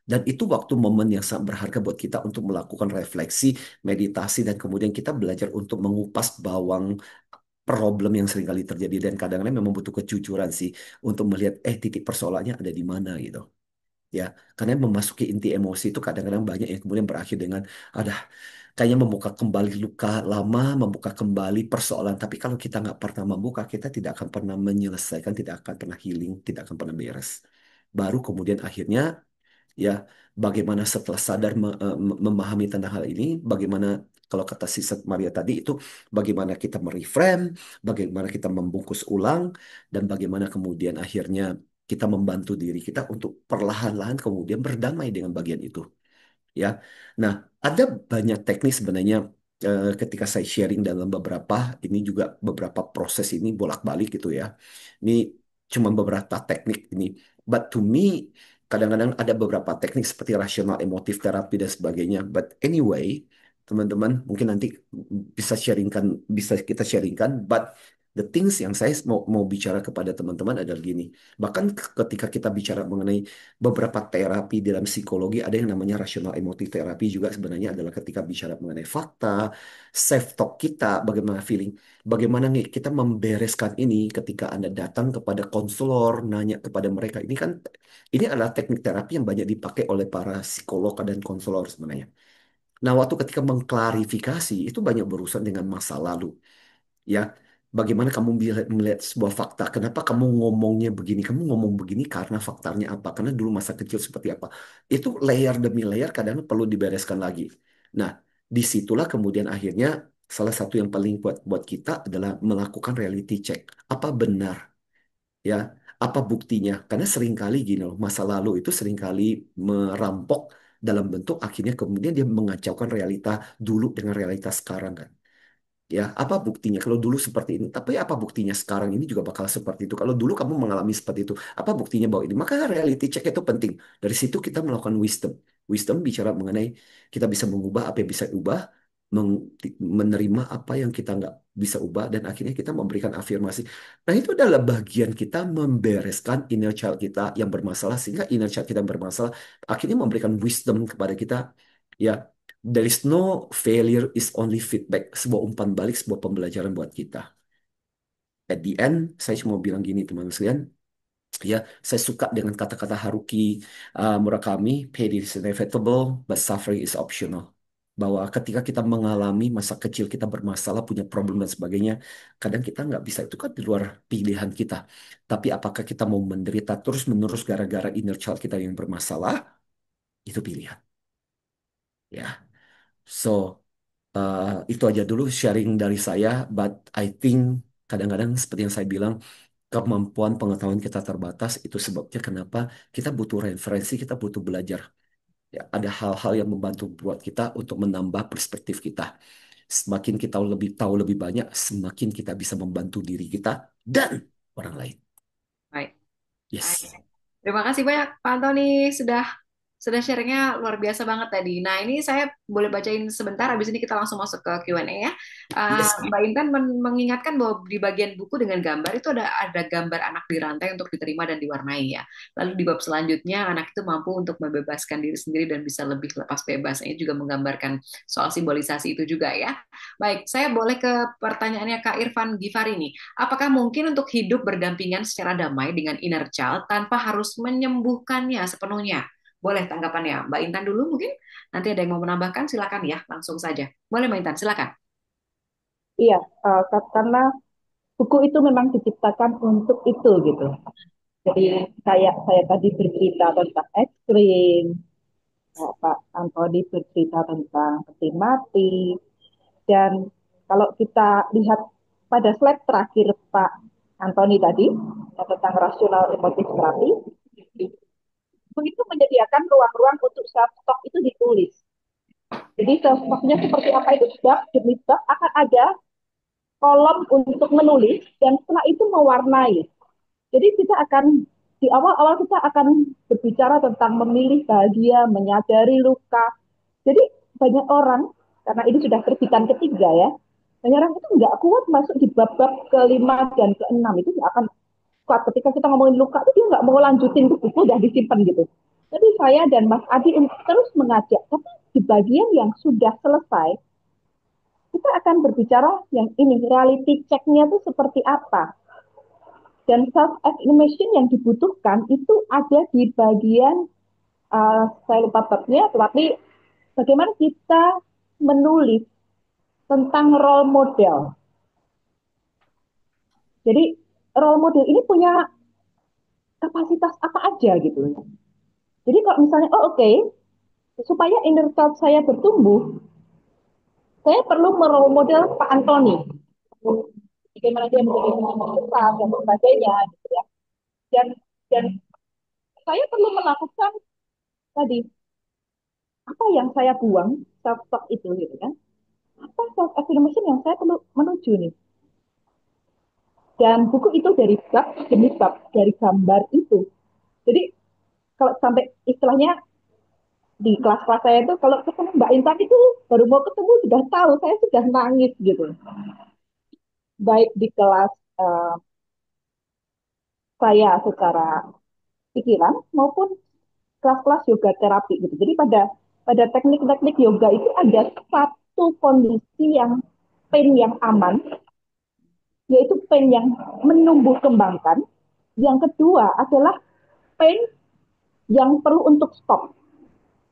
dan itu waktu momen yang sangat berharga buat kita untuk melakukan refleksi, meditasi dan kemudian kita belajar untuk mengupas bawang problem yang seringkali terjadi dan kadang-kadang memang butuh kejujuran sih untuk melihat titik persoalannya ada di mana gitu. Ya, karena memasuki inti emosi itu kadang-kadang banyak yang kemudian berakhir dengan ada kayaknya membuka kembali luka lama, membuka kembali persoalan. Tapi kalau kita nggak pernah membuka, kita tidak akan pernah menyelesaikan, tidak akan pernah healing, tidak akan pernah beres. Baru kemudian akhirnya ya bagaimana setelah sadar memahami tentang hal ini, bagaimana kalau kata Sister Maria tadi itu bagaimana kita mereframe, bagaimana kita membungkus ulang, dan bagaimana kemudian akhirnya kita membantu diri kita untuk perlahan-lahan kemudian berdamai dengan bagian itu. ya. Nah, ada banyak teknik sebenarnya ketika saya sharing dalam beberapa ini juga beberapa proses ini bolak-balik gitu ya. Ini cuma beberapa teknik ini. But to me kadang-kadang ada beberapa teknik seperti rasional emotif terapi dan sebagainya. But anyway, teman-teman mungkin nanti bisa sharingkan bisa kita sharingkan. But the things yang saya mau bicara kepada teman-teman adalah gini. Bahkan ketika kita bicara mengenai beberapa terapi dalam psikologi ada yang namanya rasional emotif terapi juga sebenarnya adalah ketika bicara mengenai fakta, self talk kita, bagaimana feeling, bagaimana nih kita membereskan ini ketika Anda datang kepada konselor, nanya kepada mereka. Ini adalah teknik terapi yang banyak dipakai oleh para psikolog dan konselor sebenarnya. Nah, waktu ketika mengklarifikasi itu banyak berurusan dengan masa lalu ya. Bagaimana kamu melihat sebuah fakta? Kenapa kamu ngomongnya begini? Kamu ngomong begini karena faktanya apa? Karena dulu masa kecil seperti apa? Itu layer demi layer kadang perlu dibereskan lagi. Nah, disitulah kemudian akhirnya salah satu yang paling kuat buat kita adalah melakukan reality check. Apa benar ya? Apa buktinya? Karena seringkali gini loh, masa lalu itu seringkali merampok dalam bentuk akhirnya kemudian dia mengacaukan realita dulu dengan realita sekarang kan. Ya, apa buktinya? Kalau dulu seperti ini, tapi apa buktinya sekarang ini juga bakal seperti itu? Kalau dulu kamu mengalami seperti itu, apa buktinya bahwa ini? Maka reality check itu penting. Dari situ kita melakukan wisdom. Wisdom bicara mengenai kita bisa mengubah apa yang bisa ubah, menerima apa yang kita nggak bisa ubah, dan akhirnya kita memberikan afirmasi. Nah, itu adalah bagian kita membereskan inner child kita yang bermasalah, sehingga inner child kita yang bermasalah akhirnya memberikan wisdom kepada kita. Ya, there is no failure is only feedback. Sebuah umpan balik, sebuah pembelajaran buat kita. At the end, saya cuma bilang gini teman-teman sekalian. Ya, saya suka dengan kata-kata Haruki Murakami, pain is inevitable, but suffering is optional. Bahwa ketika kita mengalami masa kecil kita bermasalah, punya problem dan sebagainya, kadang kita nggak bisa, itu kan di luar pilihan kita. Tapi apakah kita mau menderita terus-menerus gara-gara inner child kita yang bermasalah? Itu pilihan. Ya, so itu aja dulu sharing dari saya, but I think kadang-kadang seperti yang saya bilang, kemampuan pengetahuan kita terbatas, itu sebabnya kenapa kita butuh referensi, kita butuh belajar. Ya, ada hal-hal yang membantu buat kita untuk menambah perspektif kita. Semakin kita tahu lebih banyak, semakin kita bisa membantu diri kita dan orang lain. Baik. Yes. Terima kasih banyak Pak Antoni sudah sharingnya luar biasa banget tadi. Nah, ini saya boleh bacain sebentar, habis ini kita langsung masuk ke Q&A ya. Yes. Mbak Intan mengingatkan bahwa di bagian buku dengan gambar itu ada gambar anak dirantai untuk diterima dan diwarnai ya. Lalu di bab selanjutnya anak itu mampu untuk membebaskan diri sendiri dan bisa lebih lepas bebas. Ini juga menggambarkan soal simbolisasi itu juga ya. Baik, saya boleh ke pertanyaannya Kak Irfan Gifari nih. Apakah mungkin untuk hidup berdampingan secara damai dengan inner child tanpa harus menyembuhkannya sepenuhnya? Boleh tanggapannya Mbak Intan dulu mungkin? Nanti ada yang mau menambahkan, silakan ya, langsung saja. Boleh Mbak Intan, silakan. Iya, karena buku itu memang diciptakan untuk itu gitu. Jadi kayak saya tadi bercerita tentang ekstrim, Pak Antoni bercerita tentang peti mati, dan kalau kita lihat pada slide terakhir Pak Antoni tadi tentang rasional emotif terapi, itu menyediakan ruang-ruang untuk self talk itu ditulis. Jadi self talknya seperti apa itu bab demi bab akan ada kolom untuk menulis dan setelah itu mewarnai. Jadi kita akan di awal-awal kita akan berbicara tentang memilih bahagia, menyadari luka. Jadi banyak orang karena ini sudah terbitan ketiga ya, banyak orang itu nggak kuat masuk di bab-bab kelima dan keenam itu nggak akan kuat ketika kita ngomongin luka itu dia nggak mau lanjutin tuh buku udah disimpan gitu. Jadi saya dan Mas Adi terus mengajak, tapi di bagian yang sudah selesai kita akan berbicara yang ini reality check-nya itu seperti apa dan self estimation yang dibutuhkan itu ada di bagian saya lupa babnya tetapi bagaimana kita menulis tentang role model. Jadi role model ini punya kapasitas apa aja gitu ya. Jadi kalau misalnya oke, supaya inner child saya bertumbuh, saya perlu merole model Pak Antoni. Bagaimana dia menjadi besar dan sebagainya gitu ya. Dan dan saya perlu melakukan tadi apa yang saya buang, self talk itu gitu kan, apa self affirmation yang saya perlu menuju nih. Dan buku itu dari bab demi bab, dari gambar itu. Jadi kalau sampai istilahnya di kelas-kelas saya itu kalau ketemu Mbak Intan itu baru mau ketemu sudah tahu saya sudah nangis gitu. Baik di kelas eh, saya secara pikiran maupun kelas-kelas yoga terapi gitu. Jadi pada pada teknik-teknik yoga itu ada satu kondisi yang pain yang aman, yaitu pain yang menumbuh kembangkan. Yang kedua adalah pain yang perlu untuk stop.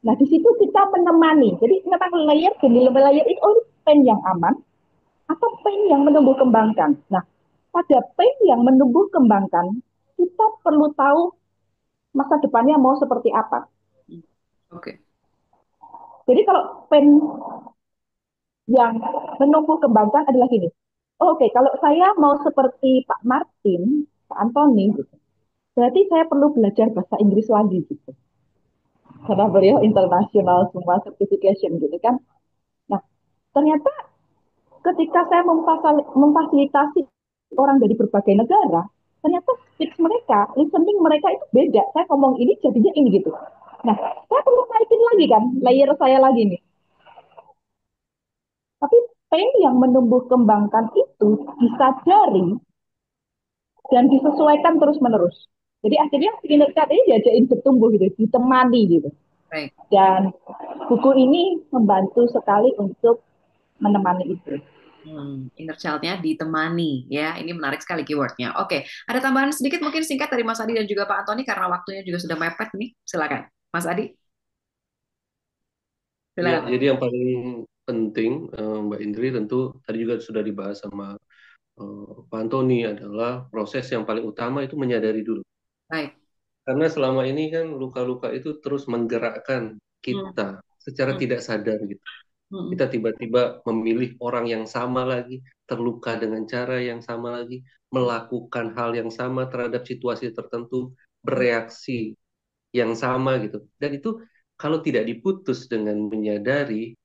Nah, di situ kita menemani. Jadi memang layer demi layer itu oh, pain yang aman atau pain yang menumbuh kembangkan. Nah, pada pain yang menumbuh kembangkan, kita perlu tahu masa depannya mau seperti apa. Oke. Jadi kalau pain yang menumbuh kembangkan adalah gini. Oh, oke, kalau saya mau seperti Pak Martin, Pak Antoni, gitu, berarti saya perlu belajar bahasa Inggris lagi gitu. Karena beliau internasional semua certification gitu kan. Nah, ternyata ketika saya memfasilitasi orang dari berbagai negara, ternyata speech mereka, listening mereka itu beda. Saya ngomong ini jadinya ini gitu. Nah, saya perlu naikin lagi kan, layer saya lagi nih. Tapi pain yang menumbuh kembangkan itu disadari dan disesuaikan terus-menerus. Jadi akhirnya inner child ini diajakin bertumbuh gitu, ditemani gitu. Baik. Dan buku ini membantu sekali untuk menemani itu. Inner child-nya ditemani ya. Ini menarik sekali keywordnya. Oke, ada tambahan sedikit mungkin singkat dari Mas Adi dan juga Pak Antoni karena waktunya juga sudah mepet nih. Silakan, Mas Adi. Ya, Silakan. jadi yang paling penting, Mbak Indri, tentu tadi juga sudah dibahas sama Pak Antoni, adalah proses yang paling utama itu menyadari dulu. Baik. Karena selama ini kan luka-luka itu terus menggerakkan Hmm, kita secara hmm, tidak sadar gitu. hmm, Kita tiba-tiba memilih orang yang sama lagi, terluka dengan cara yang sama lagi, melakukan hal yang sama terhadap situasi tertentu, hmm. bereaksi yang sama gitu. Dan itu kalau tidak diputus dengan menyadari,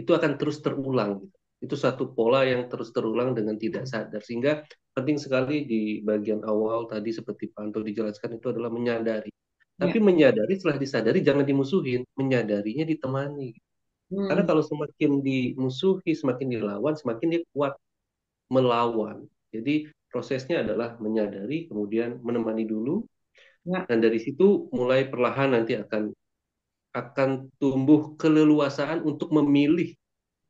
itu akan terus terulang gitu. Itu satu pola yang terus terulang dengan tidak sadar. Sehingga penting sekali di bagian awal tadi seperti Pak Anto dijelaskan itu adalah menyadari. Tapi Ya. menyadari setelah disadari jangan dimusuhin, menyadarinya ditemani. Karena Hmm, kalau semakin dimusuhi, semakin dilawan, semakin dia kuat melawan. Jadi prosesnya adalah menyadari, kemudian menemani dulu, ya. dan dari situ mulai perlahan nanti akan tumbuh keleluasaan untuk memilih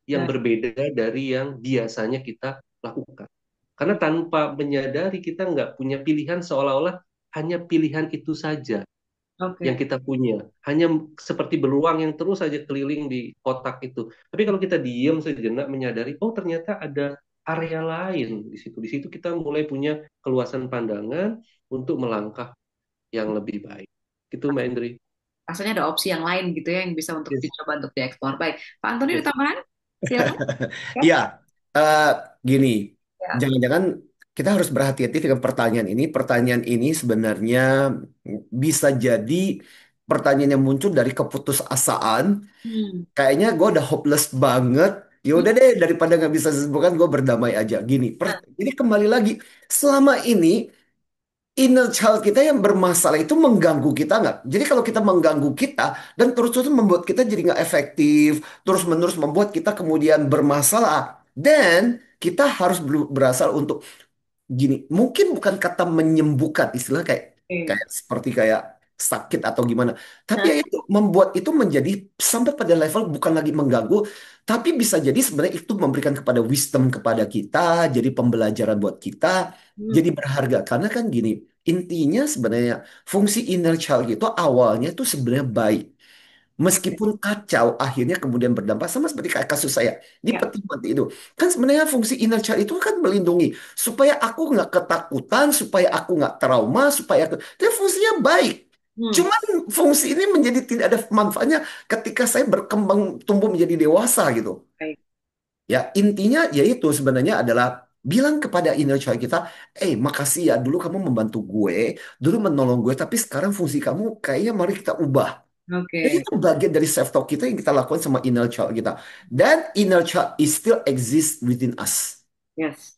yang Baik. berbeda dari yang biasanya kita lakukan. Karena tanpa menyadari kita nggak punya pilihan, seolah-olah hanya pilihan itu saja yang Oke. kita punya. Hanya seperti beruang yang terus saja keliling di kotak itu. Tapi kalau kita diam sejenak menyadari, oh ternyata ada area lain di situ. Di situ kita mulai punya keluasan pandangan untuk melangkah yang lebih baik. Gitu Mbak Indri. Rasanya ada opsi yang lain gitu ya yang bisa untuk Yes, dicoba untuk dieksplor. Baik, Pak Antoni ada yes. tambahan? Silakan. Ya. Iya, eh, gini, Ya. jangan-jangan kita harus berhati-hati dengan pertanyaan ini. Pertanyaan ini sebenarnya bisa jadi pertanyaan yang muncul dari keputusasaan. Hmm. Kayaknya gue udah hopeless banget. Ya Hmm. udah deh, daripada nggak bisa disembuhkan, gue berdamai aja. Gini, Nah, ini kembali lagi. Selama ini inner child kita yang bermasalah itu mengganggu kita nggak? Jadi kalau kita mengganggu kita dan terus-terus membuat kita jadi nggak efektif, terus-menerus membuat kita kemudian bermasalah, dan kita harus berasal untuk gini, mungkin bukan kata menyembuhkan, istilah kayak oke. kayak seperti kayak sakit atau gimana. Tapi Nah, ya itu membuat itu menjadi sampai pada level bukan lagi mengganggu, tapi bisa jadi sebenarnya itu memberikan kepada wisdom kepada kita, jadi pembelajaran buat kita, hmm. jadi berharga. Karena kan gini, intinya sebenarnya fungsi inner child itu awalnya itu sebenarnya baik. Oke. Meskipun kacau, akhirnya kemudian berdampak sama seperti kayak kasus saya di Ya. peti mati itu. Kan sebenarnya fungsi inner child itu kan melindungi supaya aku nggak ketakutan, supaya aku nggak trauma, supaya aku. Dia fungsinya baik. Hmm. Cuman fungsi ini menjadi tidak ada manfaatnya ketika saya berkembang tumbuh menjadi dewasa gitu. Baik. Ya intinya yaitu sebenarnya adalah bilang kepada inner child kita, makasih ya dulu kamu membantu gue, dulu menolong gue, tapi sekarang fungsi kamu kayaknya mari kita ubah. Dan Oke. itu bagian dari self talk kita yang kita lakukan sama inner child kita. Dan inner child is still exist within us. Yes.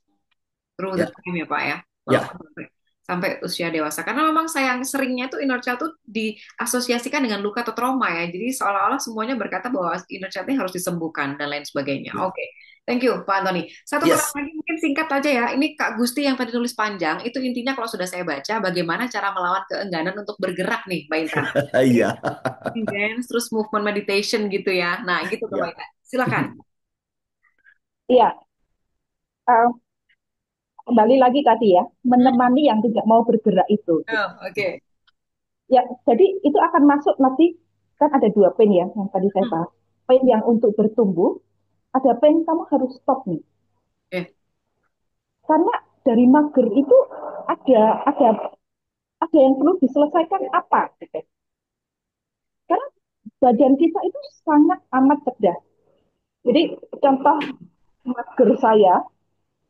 Through the Ya, time ya Pak ya, walaupun ya, sampai usia dewasa. Karena memang sayang seringnya itu inner child tuh diasosiasikan dengan luka atau trauma ya. Jadi seolah-olah semuanya berkata bahwa inner child ini harus disembuhkan dan lain sebagainya. ya. Oke, thank you Pak Antoni. Satu pertanyaan Yes. lagi mungkin singkat aja ya. Ini Kak Gusti yang tadi tulis panjang, itu intinya kalau sudah saya baca bagaimana cara melawan keengganan untuk bergerak nih Mbak Intan. Jadi Iya. dance, terus movement meditation gitu ya. Nah gitu tuh Mbak Ya. Intan. Silakan. Iya, eh, kembali lagi tadi ya, Hmm. menemani yang tidak mau bergerak itu. Oh, oke. Ya, jadi itu akan masuk nanti, kan ada dua pain ya yang tadi saya Hmm. bahas. Pain yang untuk bertumbuh, ada pain kamu harus stop nih. Oke. Karena dari mager itu ada ada ada yang perlu diselesaikan apa gitu. Karena badan kita itu sangat amat cerdas. Jadi contoh mager saya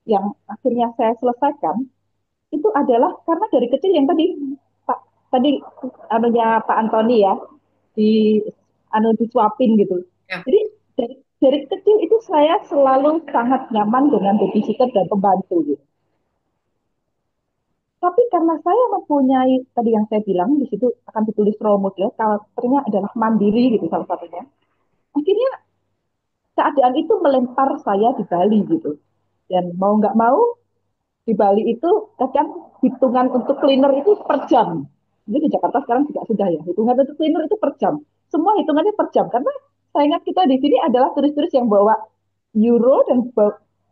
yang akhirnya saya selesaikan itu adalah karena dari kecil yang tadi Pak tadi anunya Pak Antoni ya di disuapin gitu. Ya. Jadi dari kecil itu saya selalu sangat nyaman dengan babysitter dan pembantu gitu. Tapi karena saya mempunyai tadi yang saya bilang di situ akan ditulis role model, karakternya adalah mandiri gitu salah satunya. Akhirnya keadaan itu melempar saya di Bali gitu. Dan mau nggak mau di Bali itu kadang hitungan untuk cleaner itu per jam. Jadi di Jakarta sekarang juga sudah ya, hitungan untuk cleaner itu per jam. Semua hitungannya per jam karena saya ingat kita di sini adalah turis-turis yang bawa euro dan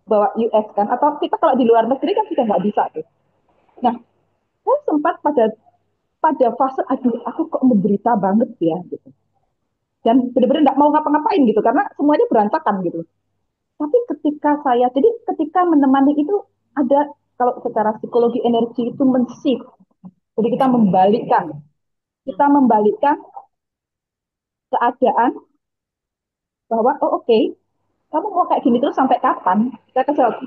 bawa US kan, atau kita kalau di luar negeri kan sudah nggak bisa tuh. Nah, saya sempat pada pada fase aduh aku kok menderita banget ya gitu. Dan benar-benar nggak mau ngapa-ngapain gitu karena semuanya berantakan gitu. Tapi jadi ketika menemani itu ada kalau secara psikologi energi itu men-shift. Jadi kita membalikkan keadaan bahwa oh oke, okay, kamu mau kayak gini terus sampai kapan? Kita kasih waktu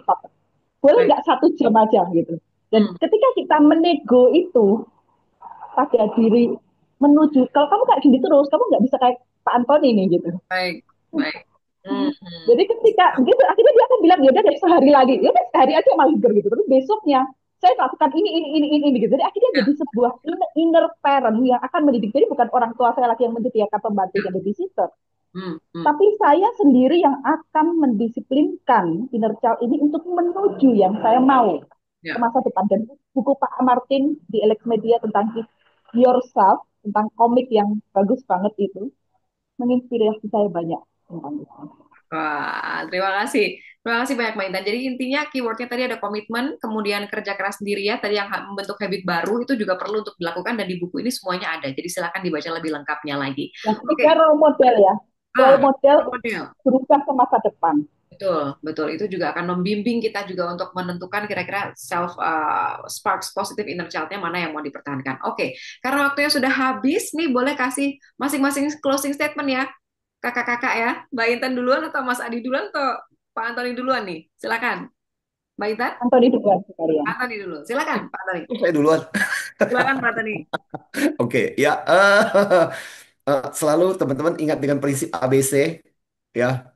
boleh Baik. nggak 1 jam aja gitu. Dan Hmm. ketika kita menego itu pada diri menuju kalau kamu kayak gini terus, kamu nggak bisa kayak Pak Antoni nih gitu. Baik, baik. Hmm, hmm. Jadi ketika gitu akhirnya dia akan bilang ya udah dari sehari lagi, ya udah sehari aja mager gitu. Terus besoknya saya lakukan ini gitu. Jadi akhirnya Ya. jadi sebuah inner parent yang akan mendidik. Jadi bukan orang tua saya lagi yang menyediakan pembantu dan babysitter, Hmm, hmm. tapi saya sendiri yang akan mendisiplinkan inner child ini untuk menuju yang saya mau ke Ya. masa depan. Dan buku Pak Martin di Alex Media tentang yourself, tentang komik yang bagus banget itu, menginspirasi saya banyak tentang itu. Wah, terima kasih. Terima kasih banyak Mbak Intan. Jadi intinya keywordnya tadi ada komitmen, kemudian kerja keras sendiri ya. Tadi yang membentuk habit baru itu juga perlu untuk dilakukan dan di buku ini semuanya ada. Jadi silakan dibaca lebih lengkapnya lagi. Yang Oke, ketiga role model ya, role model role model. berubah ke masa depan. Betul, betul. Itu juga akan membimbing kita juga untuk menentukan kira-kira self sparks positive inner child-nya mana yang mau dipertahankan. Oke, karena waktunya sudah habis nih, boleh kasih masing-masing closing statement ya, kakak-kakak ya. Mbak Intan duluan atau Mas Adi duluan atau Pak Antoni duluan nih? Silakan, Mbak Intan. Antoni duluan sekalian. Pak Antoni dulu. Silakan, Pak Antoni. Saya duluan. Silakan, Pak Antoni. Oke, ya. Selalu teman-teman ingat dengan prinsip ABC, ya.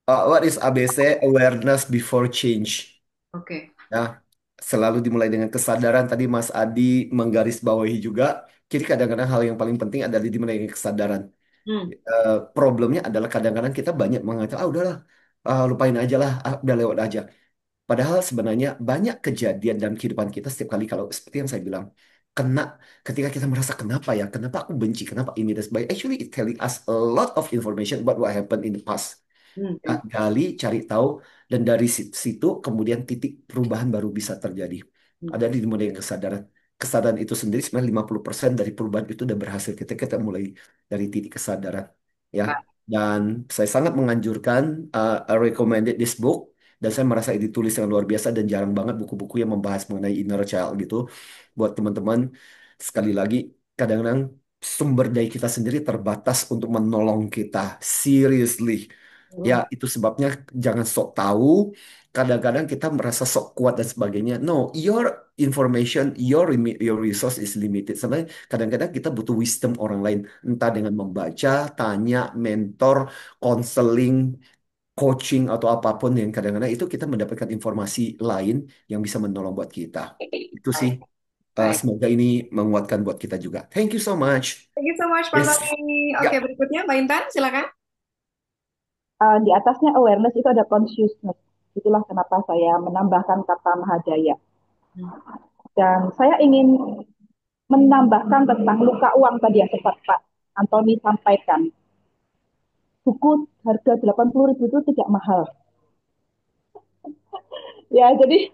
What is ABC? Awareness before change. Oke. Ya, selalu dimulai dengan kesadaran. Tadi Mas Adi menggarisbawahi juga. Jadi kadang-kadang hal yang paling penting adalah dimulai dengan kesadaran. Hmm. Problemnya adalah kadang-kadang kita banyak mengatakan, ah udahlah, lupain aja lah, udah lewat aja. Padahal sebenarnya banyak kejadian dalam kehidupan kita setiap kali kalau seperti yang saya bilang, kena ketika kita merasa kenapa ya, kenapa aku benci, kenapa ini dan sebagainya. Actually, it telling us a lot of information about what happened in the past. Hmm. Ya, gali, cari tahu, dan dari situ kemudian titik perubahan baru bisa terjadi. Hmm. Ada di mulai yang kesadaran. Kesadaran itu sendiri sebenarnya 50% dari perubahan itu udah berhasil ketika kita mulai dari titik kesadaran. Ya, Pak. dan saya sangat menganjurkan I recommended this book dan saya merasa ini ditulis dengan luar biasa dan jarang banget buku-buku yang membahas mengenai inner child gitu. Buat teman-teman, sekali lagi, kadang-kadang sumber daya kita sendiri terbatas untuk menolong kita. Seriously. Ya, itu sebabnya jangan sok tahu. Kadang-kadang kita merasa sok kuat dan sebagainya. No, your information, your resource is limited. Sebenarnya kadang-kadang kita butuh wisdom orang lain. Entah dengan membaca, tanya, mentor, counseling, coaching, atau apapun yang kadang-kadang itu kita mendapatkan informasi lain yang bisa menolong buat kita. Itu sih, Baik, baik. semoga ini menguatkan buat kita juga. Thank you so much. Thank you so much, Mas Yes. Adi. Ya. Oke, berikutnya Mbak Intan, silakan. Di atasnya awareness itu ada consciousness. Itulah kenapa saya menambahkan kata mahadaya. Dan saya ingin menambahkan tentang luka uang tadi yang sempat Pak Antoni sampaikan. Buku harga 80.000 itu tidak mahal. Ya, jadi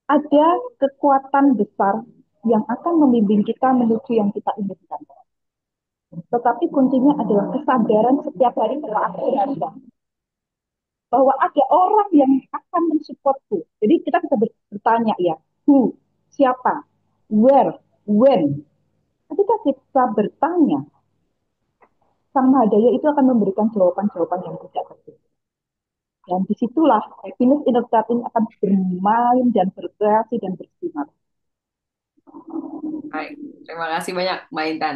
ada kekuatan besar yang akan membimbing kita menuju yang kita inginkan. Tetapi kuncinya adalah kesadaran setiap hari bahwa aku berharga. Bahwa ada orang yang akan mensupportku. Jadi kita bisa bertanya ya, who, siapa, where, when. Ketika kita bertanya, Sang Mahadaya itu akan memberikan jawaban-jawaban yang tidak berbeda. Dan disitulah happiness inner child ini akan bermain dan berkreasi dan bersinar. Baik, terima kasih banyak Mbak Intan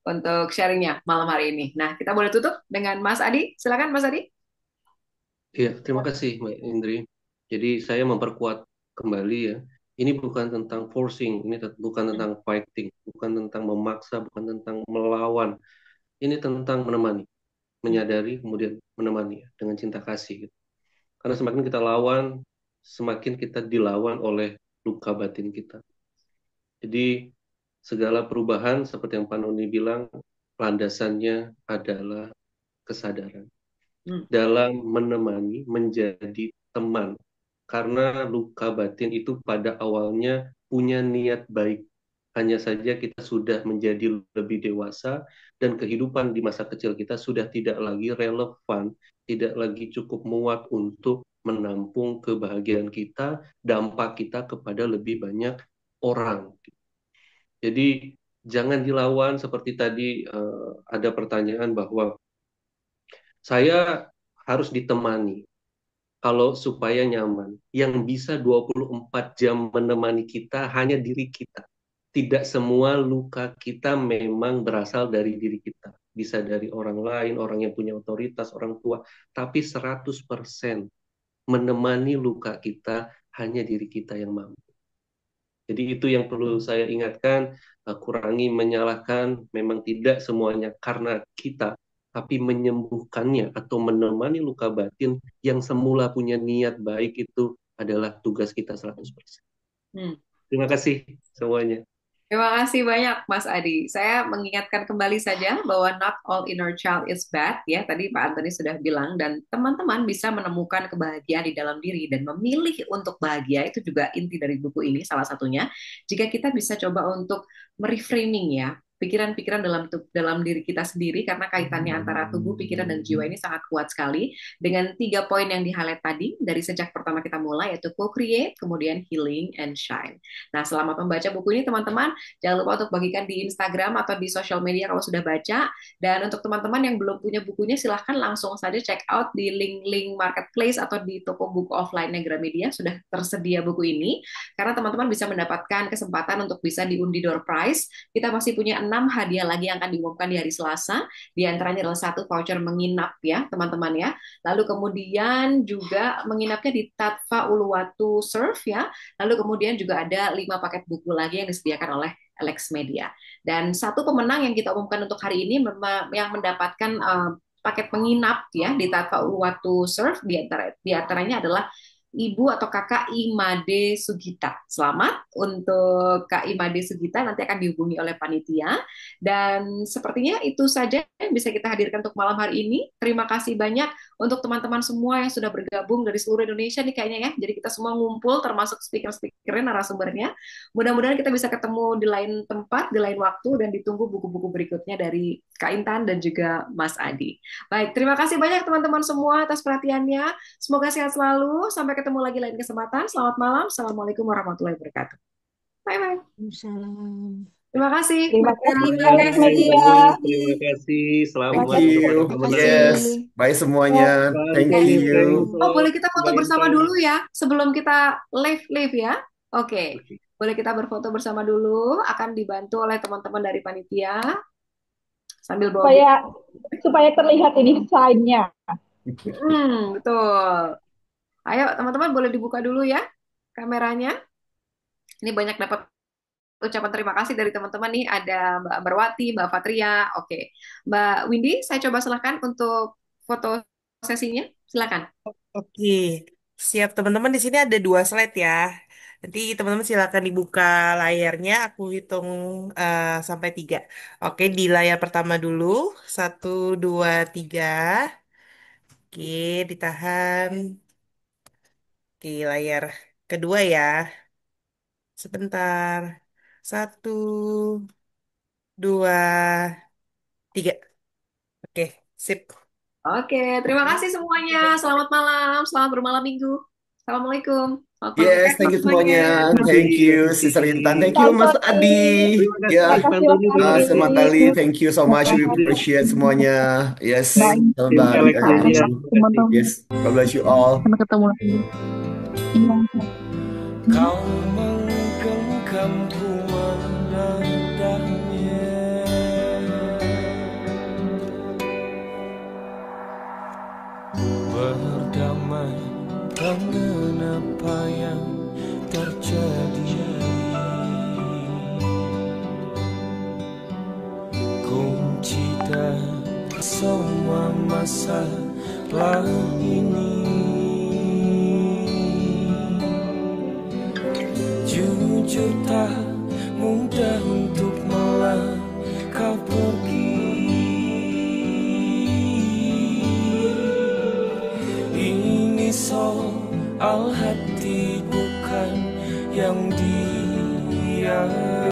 untuk sharingnya malam hari ini. Nah, kita boleh tutup dengan Mas Adi. Silakan Mas Adi. Iya, terima kasih Mbak Indri. Jadi saya memperkuat kembali ya. Ini bukan tentang forcing, ini bukan tentang fighting, bukan tentang memaksa, bukan tentang melawan. Ini tentang menemani, menyadari kemudian menemani ya, dengan cinta kasih gitu. Karena semakin kita lawan, semakin kita dilawan oleh luka batin kita. Jadi segala perubahan seperti yang Pak Noni bilang, landasannya adalah kesadaran. Dalam menemani, menjadi teman. Karena luka batin itu pada awalnya punya niat baik. Hanya saja kita sudah menjadi lebih dewasa dan kehidupan di masa kecil kita sudah tidak lagi relevan, tidak lagi cukup muat untuk menampung kebahagiaan kita, dampak kita kepada lebih banyak orang. Jadi jangan dilawan seperti tadi ada pertanyaan bahwa saya harus ditemani kalau supaya nyaman. Yang bisa 24 jam menemani kita hanya diri kita. Tidak semua luka kita memang berasal dari diri kita. Bisa dari orang lain, orang yang punya otoritas, orang tua. Tapi 100% menemani luka kita hanya diri kita yang mampu. Jadi itu yang perlu saya ingatkan, kurangi menyalahkan, memang tidak semuanya karena kita, tapi menyembuhkannya atau menemani luka batin yang semula punya niat baik itu adalah tugas kita 100%. Terima kasih semuanya. Terima kasih banyak Mas Adi. Saya mengingatkan kembali saja bahwa not all inner child is bad ya. Tadi Pak Antoni sudah bilang dan teman-teman bisa menemukan kebahagiaan di dalam diri dan memilih untuk bahagia itu juga inti dari buku ini salah satunya. Jika kita bisa coba untuk mereframing ya pikiran-pikiran dalam diri kita sendiri karena kaitannya antara tubuh, pikiran dan jiwa ini sangat kuat sekali dengan 3 poin yang di-highlight tadi dari sejak pertama kita mulai yaitu co-create, kemudian healing and shine. Nah, selama membaca buku ini teman-teman jangan lupa untuk bagikan di Instagram atau di sosial media kalau sudah baca. Dan untuk teman-teman yang belum punya bukunya, silahkan langsung saja check out di link-link marketplace atau di toko buku offline-nya Gramedia. Sudah tersedia buku ini. Karena teman-teman bisa mendapatkan kesempatan untuk bisa diundi door prize. Kita masih punya 6 hadiah lagi yang akan diumumkan di hari Selasa. Di antaranya adalah 1 voucher menginap ya, teman-teman ya. Lalu kemudian juga menginapnya di Tatva Uluwatu Surf ya. Lalu kemudian juga ada 5 paket buku lagi yang disediakan oleh Alex Media. Dan 1 pemenang yang kita umumkan untuk hari ini yang mendapatkan paket menginap ya di Tatva Uluwatu Surf di antaranya adalah Ibu atau Kakak Imade Sugita. Selamat untuk Kak Imade Sugita, nanti akan dihubungi oleh panitia. Dan sepertinya itu saja yang bisa kita hadirkan untuk malam hari ini. Terima kasih banyak untuk teman-teman semua yang sudah bergabung dari seluruh Indonesia nih kayaknya ya. Jadi kita semua ngumpul termasuk speaker-speakernya, narasumbernya. Mudah-mudahan kita bisa ketemu di lain tempat, di lain waktu, dan ditunggu buku-buku berikutnya dari Kak Intan dan juga Mas Adi. Baik, terima kasih banyak teman-teman semua atas perhatiannya. Semoga sehat selalu. Sampai ketemu lagi lain kesempatan. Selamat malam. Assalamualaikum warahmatullahi wabarakatuh. Bye-bye. Salam. Terima kasih, Terima Mbak kasih, Eri. Oke, Alex Media. terima kasih. Thank Selamat Makasih, kepada you. Terima teman-teman. kasih. Yes. Bye semuanya. ya. Thank Thank Oke. you you. Oh, boleh so kita foto Mbak bersama Intan. dulu ya, sebelum kita live ya. Oke. Boleh kita berfoto bersama dulu, akan dibantu oleh teman-teman dari panitia sambil bawa supaya supaya terlihat ini sign-nya. betul. Ayo, teman-teman boleh dibuka dulu ya kameranya. Ini banyak dapat ucapan terima kasih dari teman-teman nih. Ada Mbak Berwati, Mbak Fatria. Oke. Mbak Windy, saya coba silakan untuk foto sesinya. Silakan. Oke, siap teman-teman. Di sini ada 2 slide ya. Nanti teman-teman silakan dibuka layarnya. Aku hitung sampai 3. Oke, di layar pertama dulu. 1, 2, 3. Oke, ditahan. Oke, layar kedua ya. Sebentar. 1, 2, 3. Oke, sip. Oke, terima kasih semuanya. Selamat malam, selamat bermalam minggu. Assalamualaikum. Selamat Yes, berbuka thank you semuanya. semuanya. Terima Thank you, kasih. Sister Intan. Thank you, Bye, Mas Tony. Adi. Terima Ya, kasih, Pak Makasih, Tony. Mas Terima Adi. Sama kasih. Tali. Thank you so much. Terima We kasih. appreciate semuanya. Yes, Mbak Tim sabar. Alex God bless Media. you. Terima kasih. teman-teman. Yes, God bless you all. Sampai ketemu lagi. Iya. Kau menggenggamku menendangnya, berdamai dengan apa yang terjadi. Kunci dari semua masalah ini, jujur tak mudah untuk melangkah pergi. Ini soal hati bukan yang dia